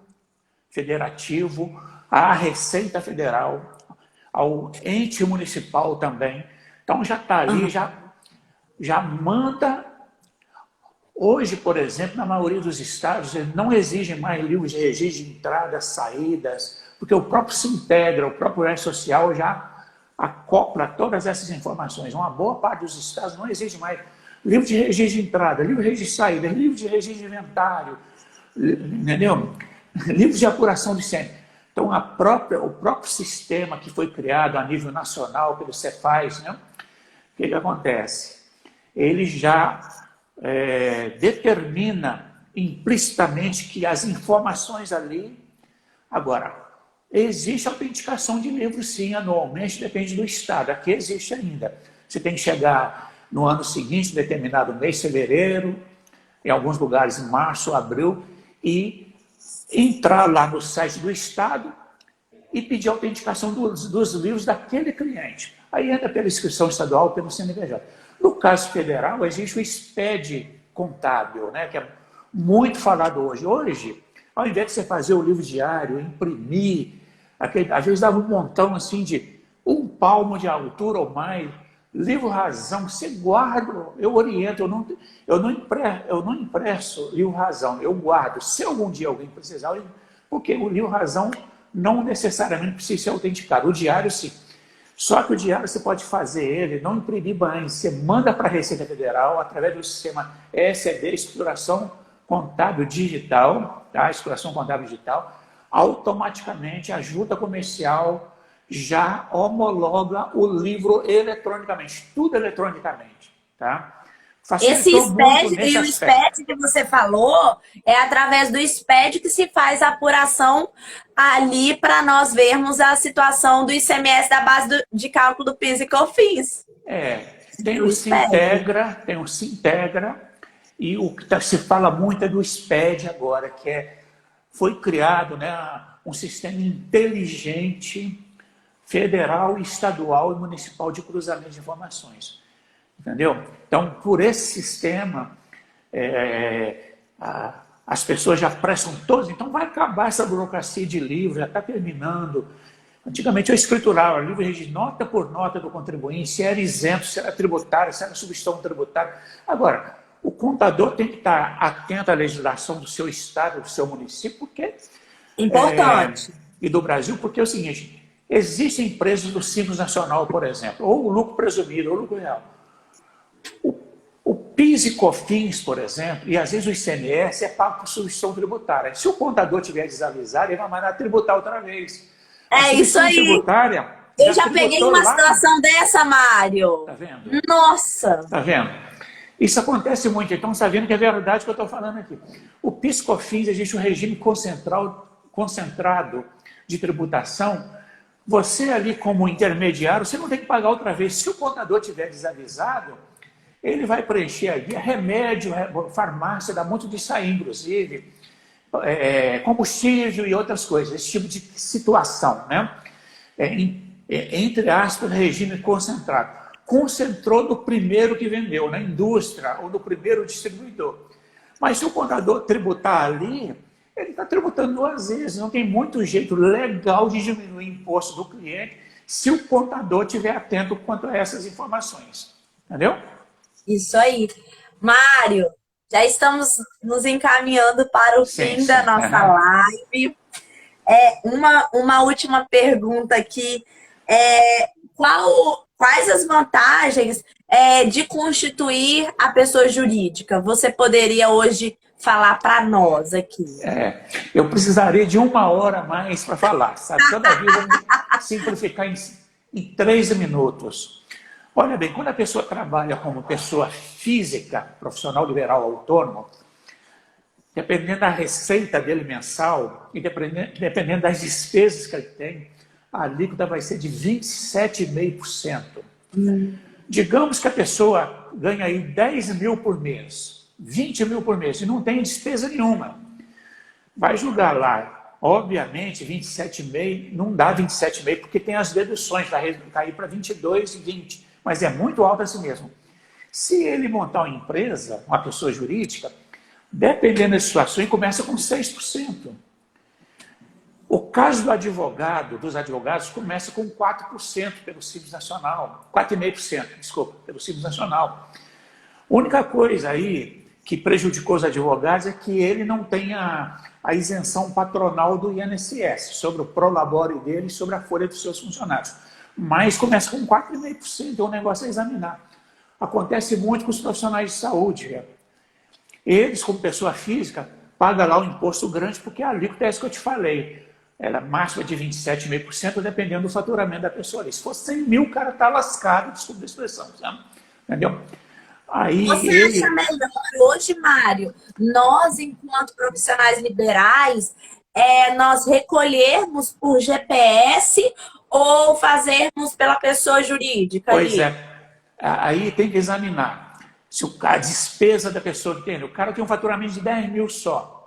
Federativo, à Receita Federal, ao ente municipal também. Então já está ali, já manda. Hoje, por exemplo, na maioria dos estados, eles não exigem mais livros de registro de entradas, saídas, porque o próprio Sintegra, o próprio Registro Social já acopla todas essas informações. Uma boa parte dos estados não exige mais livro de registro de entrada, livro de registro de saída, livro de registro de inventário, entendeu? Livros de apuração de ICMS. Então, o próprio sistema que foi criado a nível nacional pelo Cefaz, né? O que acontece? Ele já determina implicitamente que as informações ali... Agora, existe autenticação de livros, sim, anualmente, depende do estado. Aqui existe ainda. Você tem que chegar no ano seguinte, determinado mês, fevereiro, em alguns lugares em março, abril, e entrar lá no site do estado e pedir a autenticação dos livros daquele cliente. Aí entra pela inscrição estadual, pelo CNPJ. No caso federal, existe o SPED contábil, né, que é muito falado hoje. Hoje, ao invés de você fazer o livro diário, imprimir, às vezes dava um montão assim de 1 palmo de altura ou mais, livro razão, você guarda, eu oriento, eu não impresso livro razão, eu guardo. Se algum dia alguém precisar, porque o livro razão não necessariamente precisa ser autenticado. O diário, sim. Só que o diário você pode fazer ele, não imprimir mais, você manda para a Receita Federal através do sistema ECD, Escrituração Contábil Digital, tá? Escrituração Contábil Digital, automaticamente a junta comercial já homologa o livro eletronicamente, tudo eletronicamente, tá?
Esse
Facilitou muito
SPED,
nesse
e o
aspecto.
SPED que você falou, é através do SPED que se faz a apuração ali para nós vermos a situação do ICMS da base de cálculo do PIS e COFINS.
Tem
O
o
SPED.
Sintegra, e o que se fala muito é do SPED agora, foi criado, né, um sistema inteligente federal, estadual e municipal de cruzamento de informações. Entendeu? Então, por esse sistema, as pessoas já prestam todos, então vai acabar essa burocracia de livro, já está terminando. Antigamente eu escriturava livro de nota por nota do contribuinte, se era isento, se era tributário, se era substituição tributária. Agora, o contador tem que estar atento à legislação do seu estado, do seu município, porque
Importante.
e do Brasil, porque é o seguinte, existem empresas do Simples Nacional, por exemplo, ou o lucro presumido, ou o lucro real. O PIS e COFINS, por exemplo, e às vezes o ICMS é pago por substituição tributária. Se o contador tiver desavisado, ele vai mandar tributar outra vez.
É isso aí.
Tributária,
Eu já peguei uma situação dessa, Mário.
Tá vendo?
Nossa!
Tá vendo? Isso acontece muito, então você está vendo que é verdade o que eu estou falando aqui. O PIS/COFINS, existe um regime concentrado de tributação. Você ali como intermediário, você não tem que pagar outra vez. Se o contador tiver desavisado, ele vai preencher ali remédio, farmácia, dá muito disso aí, inclusive, combustível e outras coisas, esse tipo de situação, né? Entre aspas, regime concentrado. Concentrou no primeiro que vendeu, na indústria ou no primeiro distribuidor. Mas se o contador tributar ali, ele está tributando duas vezes. Não tem muito jeito legal de diminuir o imposto do cliente se o contador estiver atento quanto a essas informações. Entendeu?
Isso aí. Mário, já estamos nos encaminhando para o fim da nossa live. Uma última pergunta aqui. Quais as vantagens de constituir a pessoa jurídica? Você poderia hoje falar para nós aqui?
Eu precisaria de 1 hora a mais para falar, sabe? Toda vez eu vou simplificar em 3 minutos. Olha bem, quando a pessoa trabalha como pessoa física, profissional liberal autônomo, dependendo da receita dele mensal e dependendo das despesas que ele tem, a alíquota vai ser de 27,5%. Digamos que a pessoa ganha aí 10 mil por mês, 20 mil por mês, e não tem despesa nenhuma. Vai julgar lá, obviamente, 27,5%, não dá 27,5% porque tem as deduções, vai cair para 22 e 20%, mas é muito alto assim mesmo. Se ele montar uma empresa, uma pessoa jurídica, dependendo da situação, ele começa com 6%. O caso do advogado, dos advogados, começa com 4% pelo Simples Nacional, 4,5%, desculpa, pelo Simples Nacional. A única coisa aí que prejudicou os advogados é que ele não tem a isenção patronal do INSS, sobre o prolabore dele e sobre a folha dos seus funcionários. Mas começa com 4,5%, é um negócio a examinar. Acontece muito com os profissionais de saúde. Eles, como pessoa física, pagam lá o imposto grande, porque a alíquota é isso que eu te falei. Ela é máxima de 27,5%, dependendo do faturamento da pessoa. Se for 100 mil, o cara está lascado, desculpa a expressão, sabe? Entendeu? Aí
você acha melhor hoje, Mário, nós, enquanto profissionais liberais, nós recolhermos por GPS ou fazermos pela pessoa jurídica?
Pois aí tem que examinar se a despesa da pessoa que tem. O cara tem um faturamento de 10 mil só.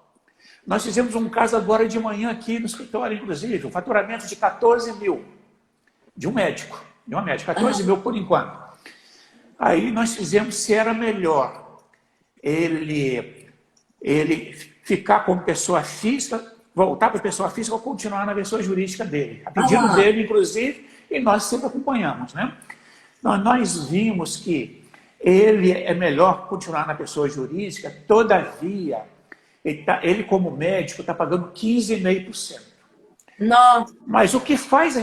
Nós fizemos um caso agora de manhã aqui no escritório, inclusive, um faturamento de 14 mil, de uma médica, 14 mil por enquanto. Aí nós fizemos se era melhor ele ficar como pessoa física, voltar para a pessoa física ou continuar na pessoa jurídica dele. A pedido dele, inclusive, e nós sempre acompanhamos, né? Nós vimos que ele é melhor continuar na pessoa jurídica, todavia, ele como médico está pagando 15,5%.
Não.
Mas o que faz da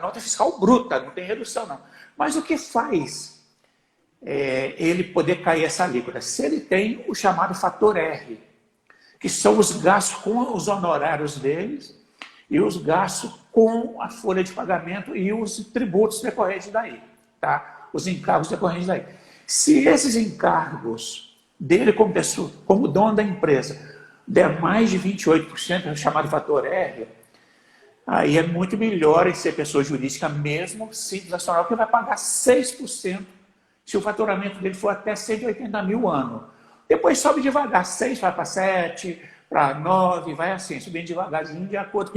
nota fiscal bruta, não tem redução não. Mas o que faz ele poder cair essa alíquota? Se ele tem o chamado fator R, que são os gastos com os honorários deles e os gastos com a folha de pagamento e os tributos decorrentes daí, tá? Os encargos decorrentes daí. Se esses encargos dele como pessoa, como dono da empresa, der mais de 28%, o chamado fator R, aí é muito melhor em ser pessoa jurídica mesmo, Simples Nacional, que vai pagar 6% se o faturamento dele for até 180 mil ano. Depois sobe devagar, 6 vai para 7, para 9, vai assim, subindo devagarzinho de acordo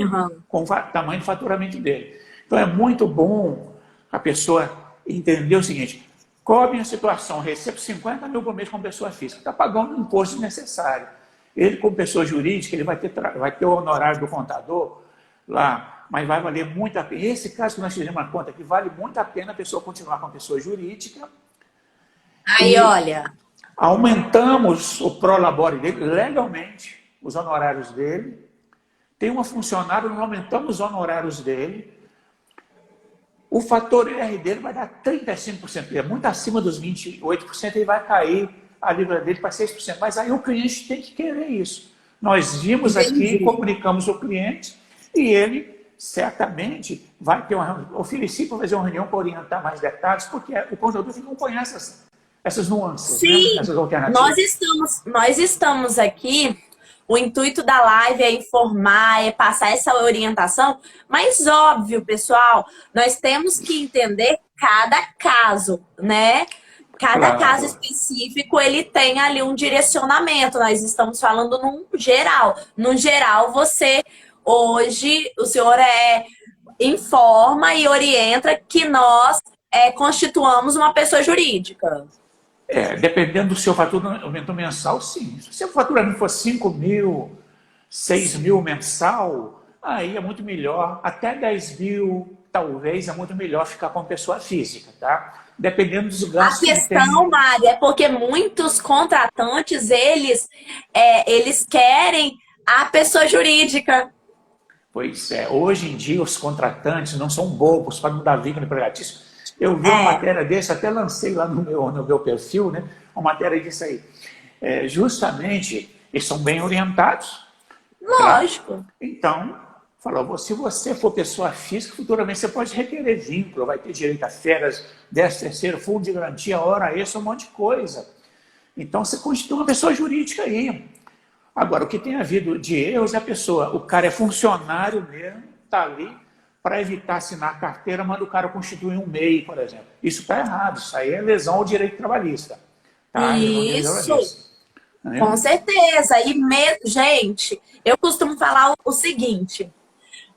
com o tamanho do faturamento dele. Então é muito bom a pessoa entender o seguinte: qual a minha situação? Recebo 50 mil por mês como pessoa física, está pagando um imposto desnecessário. Ele, como pessoa jurídica, ele vai ter o honorário do contador lá, mas vai valer muito a pena. Esse caso que nós fizemos uma conta que vale muito a pena a pessoa continuar com a pessoa jurídica.
Aí, olha.
Aumentamos o prolabore dele legalmente, os honorários dele. Tem uma funcionária, nós aumentamos os honorários dele. O fator R dele vai dar 35%, é muito acima dos 28%, ele vai cair a libra dele para 6%. Mas aí o cliente tem que querer isso. Nós vimos aqui, comunicamos o cliente e ele certamente vai ter uma reunião. Ofereci para fazer uma reunião para orientar mais detalhes, porque o contador não conhece essas nuances,
sim,
né? Essas alternativas.
Nós estamos aqui. O intuito da live é informar, é passar essa orientação, mas óbvio, pessoal, nós temos que entender cada caso, né? Cada caso específico, ele tem ali um direcionamento. Nós estamos falando num geral. No geral, hoje, o senhor informa e orienta que nós constituamos uma pessoa jurídica.
Dependendo do seu faturamento mensal, sim. Se o seu faturamento for 5 mil, 6 mil mensal, aí é muito melhor. Até 10 mil, talvez, é muito melhor ficar com pessoa física, tá? Dependendo dos gastos.
A questão, Mário, é porque muitos contratantes, eles querem a pessoa jurídica.
Pois é. Hoje em dia, os contratantes não são bobos para não dar vínculo empregatício. Eu vi uma matéria desse, até lancei lá no meu perfil, né? Uma matéria disso aí. Justamente, eles são bem orientados.
Lógico.
Tá? Então, falou, se você for pessoa física, futuramente você pode requerer vínculo, vai ter direito a férias, 13º, fundo de garantia, hora extra, um monte de coisa. Então, você constitui uma pessoa jurídica aí. Agora, o que tem havido de erros é o cara é funcionário mesmo, está ali, para evitar assinar carteira, manda o cara constituir um MEI, por exemplo. Isso está errado, isso aí é lesão ao direito trabalhista. Tá?
Isso, com certeza. Gente, eu costumo falar o seguinte,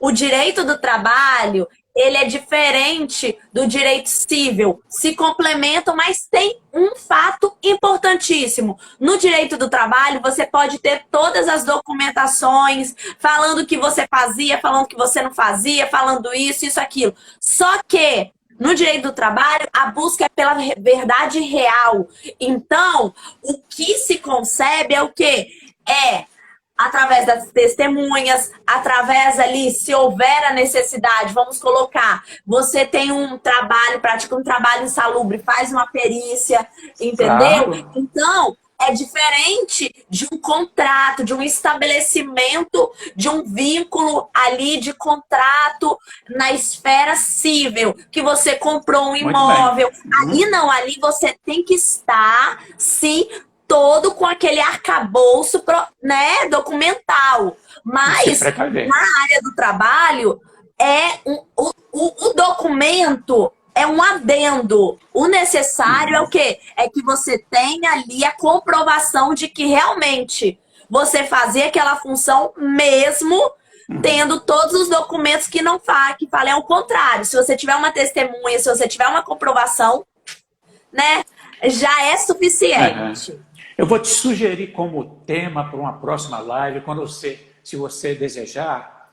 o direito do trabalho, ele é diferente do direito civil, se complementam, mas tem um fato importantíssimo. No direito do trabalho, você pode ter todas as documentações, falando o que você fazia, falando o que você não fazia, falando isso, aquilo. Só que, no direito do trabalho, a busca é pela verdade real. Então, o que se concebe é o quê? Através das testemunhas, através ali, se houver a necessidade, vamos colocar, você tem um trabalho, pratica um trabalho insalubre, faz uma perícia, entendeu?
Claro.
Então, é diferente de um contrato, de um estabelecimento, de um vínculo ali de contrato na esfera civil, que você comprou um imóvel. Ali não, ali você tem que estar, sim, todo com aquele arcabouço, né, documental. Mas na área do trabalho, o documento é um adendo. O necessário é o quê? É que você tenha ali a comprovação de que realmente você fazia aquela função mesmo tendo todos os documentos que não que falem ao contrário. Se você tiver uma testemunha, se você tiver uma comprovação, né, já é suficiente.
Eu vou te sugerir como tema para uma próxima live, se você desejar,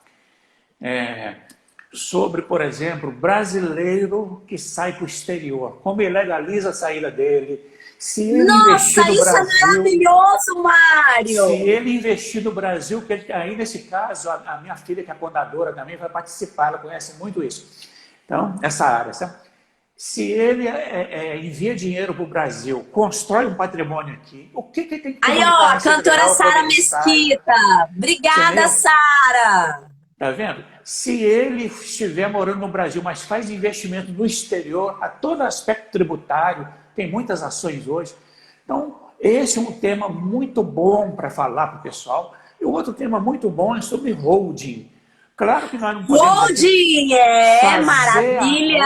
sobre, por exemplo, brasileiro que sai para o exterior, como ele legaliza a saída dele. Se ele
Nossa, isso Brasil, é maravilhoso, Mário!
Se ele investir no Brasil, que aí nesse caso, a minha filha, que é contadora também, vai participar, ela conhece muito isso. Então, essa área, sabe? Se ele envia dinheiro para o Brasil, constrói um patrimônio aqui, o que tem que
aí, ó, a cantora Sara Mesquita. Obrigada, Sara!
Tá vendo? Se ele estiver morando no Brasil, mas faz investimento no exterior, a todo aspecto tributário, tem muitas ações hoje. Então, esse é um tema muito bom para falar para o pessoal. E o outro tema muito bom é sobre holding. Claro que nós não podemos...
Holding, maravilha!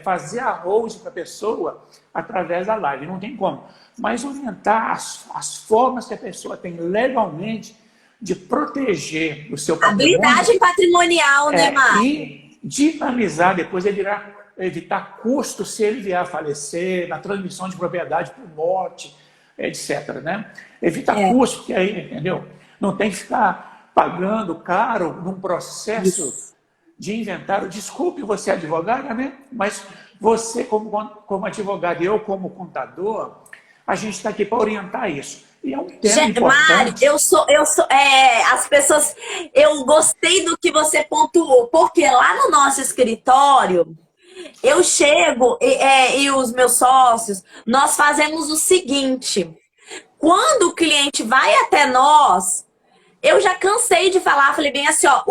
Fazer a holding para a pessoa através da live, não tem como. Mas orientar as formas que a pessoa tem legalmente de proteger o seu
A
patrimônio.
blindagem patrimonial, né, Mário?
E dinamizar depois, ele irá evitar custos se ele vier a falecer, na transmissão de propriedade por morte, etc. Né? Evitar custos, porque aí, entendeu? Não tem que ficar pagando caro num processo de inventário. Desculpe você, advogada, né? Mas você, como advogado, e eu, como contador, a gente está aqui para orientar isso. E é um tema importante.
Mário, as pessoas, eu gostei do que você pontuou, porque lá no nosso escritório, eu chego e os meus sócios, nós fazemos o seguinte: quando o cliente vai até nós, eu já cansei de falar, falei bem assim, ó,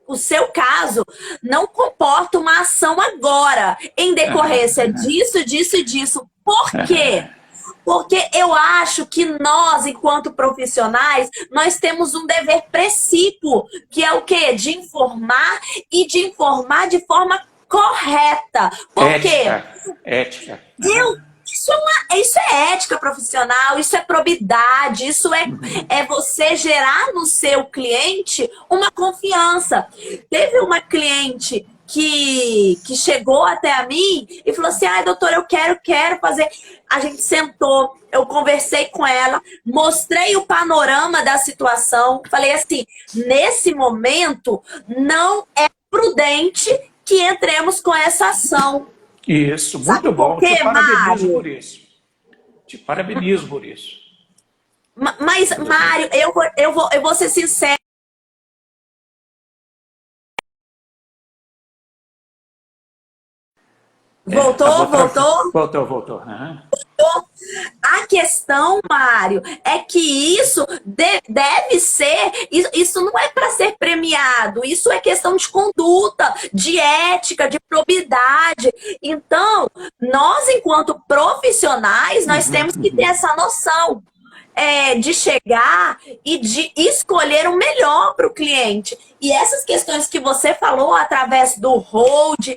o seu caso não comporta uma ação agora, em decorrência disso, disso e disso. Por quê? Porque eu acho que nós, enquanto profissionais, nós temos um dever precípuo, que é o quê? De informar e de informar de forma correta. Por quê?
Ética.
Isso é ética profissional, isso é probidade, isso é você gerar no seu cliente uma confiança. Teve uma cliente que chegou até a mim e falou assim: ai, doutor, eu quero fazer. A gente sentou, eu conversei com ela, mostrei o panorama da situação, falei assim: nesse momento não é prudente que entremos com essa ação.
Isso, muito bom. Te parabenizo por isso. Te parabenizo por isso.
Mas, Mário, eu vou ser sincero. Voltou?
Voltou. Uhum.
A questão, Mário, é que isso deve ser, isso não é para ser premiado, isso é questão de conduta, de ética, de probidade. Então, nós, enquanto profissionais, nós temos que ter essa noção de chegar e de escolher o melhor para o cliente. E essas questões que você falou através do hold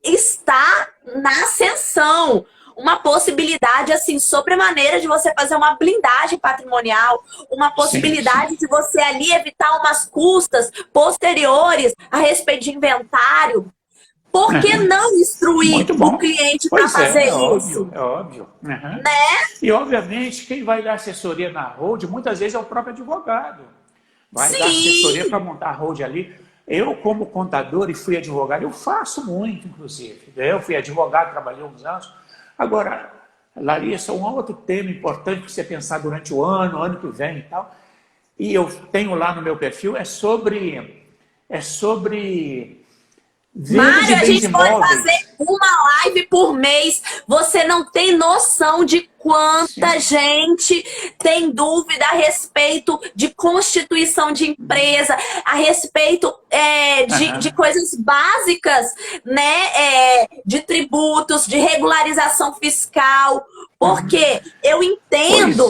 está na ascensão. Uma possibilidade, assim, sobremaneira de você fazer uma blindagem patrimonial, uma possibilidade de você ali evitar umas custas posteriores a respeito de inventário. Por que não instruir o cliente para fazer isso?
É óbvio. Uhum.
Né?
E, obviamente, quem vai dar assessoria na hold, muitas vezes é o próprio advogado. Vai dar assessoria para montar a hold ali. Eu, como contador e fui advogado, eu faço muito, inclusive. Eu fui advogado, trabalhei uns anos. Agora, Larissa, um outro tema importante para você pensar durante o ano que vem e tal, e eu tenho lá no meu perfil, é sobre
Mário, a gente pode fazer uma live por mês. Você não tem noção de quanta gente tem dúvida a respeito de constituição de empresa, a respeito de coisas básicas, né? De tributos, de regularização fiscal. Porque eu entendo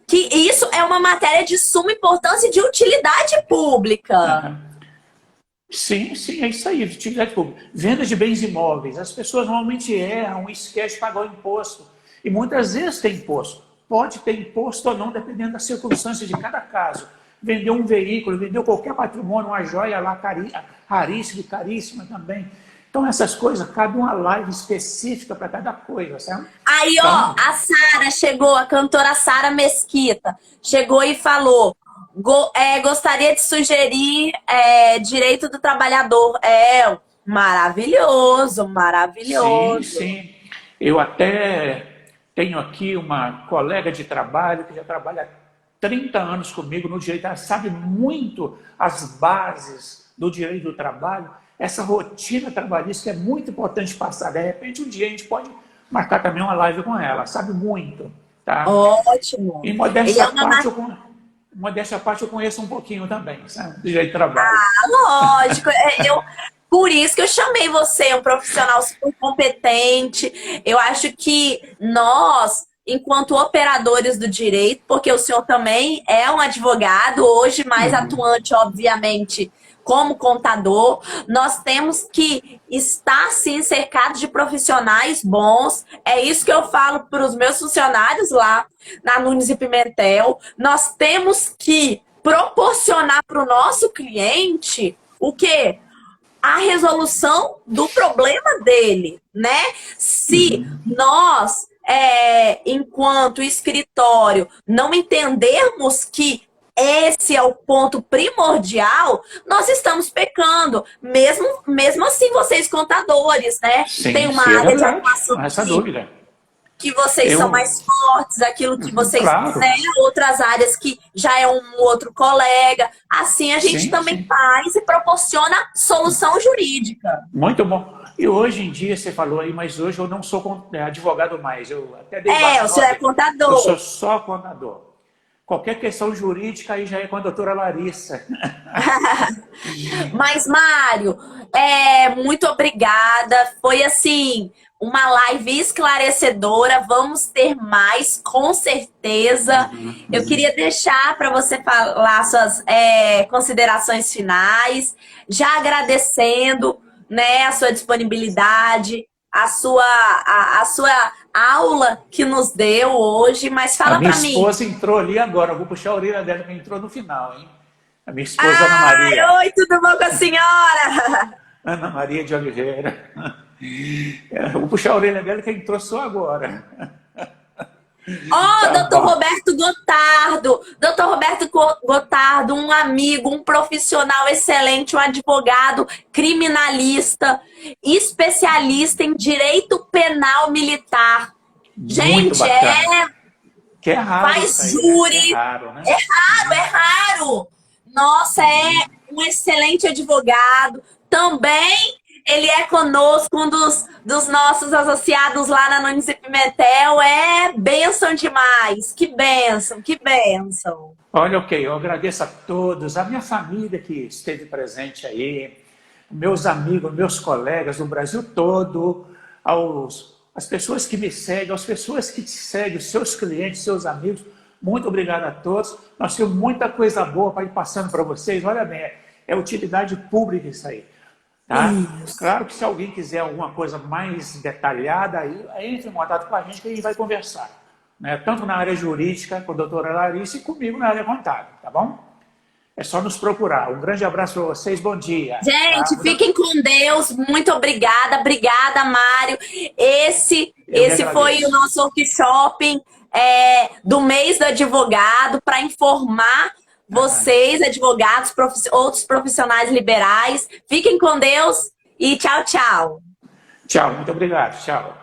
que isso é uma matéria de suma importância e de utilidade pública.
Sim, é isso aí, utilidade pública. Venda de bens imóveis. As pessoas normalmente erram e esquecem de pagar o imposto. E muitas vezes tem imposto. Pode ter imposto ou não, dependendo das circunstâncias de cada caso. Vendeu um veículo, vendeu qualquer patrimônio, uma joia lá raríssima e caríssima também. Então essas coisas, cabe uma live específica para cada coisa, certo?
Aí, ó, a Sara chegou, a cantora Sara Mesquita, chegou e falou: gostaria de sugerir direito do trabalhador. Maravilhoso.
Sim. Eu até tenho aqui uma colega de trabalho que já trabalha há 30 anos comigo no direito. Ela sabe muito as bases do direito do trabalho. Essa rotina trabalhista é muito importante passar. De repente, um dia a gente pode marcar também uma live com ela. Sabe muito. Tá?
Ótimo.
E modéstia à parte, eu conheço um pouquinho também, sabe? Do direito de trabalho.
Lógico. Por isso que eu chamei você, um profissional super competente. Eu acho que nós, enquanto operadores do direito, porque o senhor também é um advogado, hoje mais atuante, obviamente, como contador. Nós temos que estar, sim, cercados de profissionais bons. É isso que eu falo para os meus funcionários lá na Nunes e Pimentel. Nós temos que proporcionar para o nosso cliente o quê? A resolução do problema dele, né? Se nós, enquanto escritório, não entendermos que esse é o ponto primordial, nós estamos pecando. Mesmo assim, vocês contadores, né?
Sim,
Tem uma
sim, é
área de
verdade,
atuação
não há essa dúvida.
que vocês são mais fortes, aquilo que vocês
Claro.
quiserem, outras áreas que já é um outro colega. Assim a gente também faz e proporciona solução jurídica.
Muito bom. E hoje em dia, você falou aí, mas hoje eu não sou advogado mais. Eu até dei
o senhor é contador.
Eu sou só contador. Qualquer questão jurídica aí já é com a doutora Larissa.
Mas, Mário, muito obrigada. Foi assim, uma live esclarecedora. Vamos ter mais, com certeza. Eu queria deixar para você falar suas considerações finais, já agradecendo, né, a sua disponibilidade, a sua aula que nos deu hoje, mas fala para mim.
A minha esposa entrou ali agora, eu vou puxar a orelha dela, que entrou no final, hein? A minha esposa Ana Maria.
Oi, tudo bom com a senhora?
Ana Maria de Oliveira. Eu vou puxar a orelha dela, que entrou só agora.
Doutor Roberto Gotardo. Doutor Roberto Gotardo, um amigo, um profissional excelente, um advogado criminalista, especialista em direito penal militar. Gente,
que é raro.
Faz júri.
É raro, né?
É raro. Nossa, é um excelente advogado. Também ele é conosco, um dos nossos associados lá na Nunes e Pimentel. É bênção demais. Que bênção, que bênção.
Olha, eu agradeço a todos, a minha família que esteve presente aí, meus amigos, meus colegas do Brasil todo, as pessoas que me seguem, as pessoas que te seguem, os seus clientes, seus amigos. Muito obrigado a todos. Nós temos muita coisa boa para ir passando para vocês. Olha bem, é utilidade pública isso aí. Tá? Claro que se alguém quiser alguma coisa mais detalhada, aí entre em contato com a gente que a gente vai conversar. Né? Tanto na área jurídica, com a doutora Larissa, e comigo na área contábil, tá bom? É só nos procurar. Um grande abraço para vocês, bom dia.
Gente, fiquem com Deus. Muito obrigada. Obrigada, Mário. Esse foi o nosso workshop do mês do advogado, para informar vocês, advogados, outros profissionais liberais. Fiquem com Deus e tchau, tchau.
Tchau, muito obrigado. Tchau.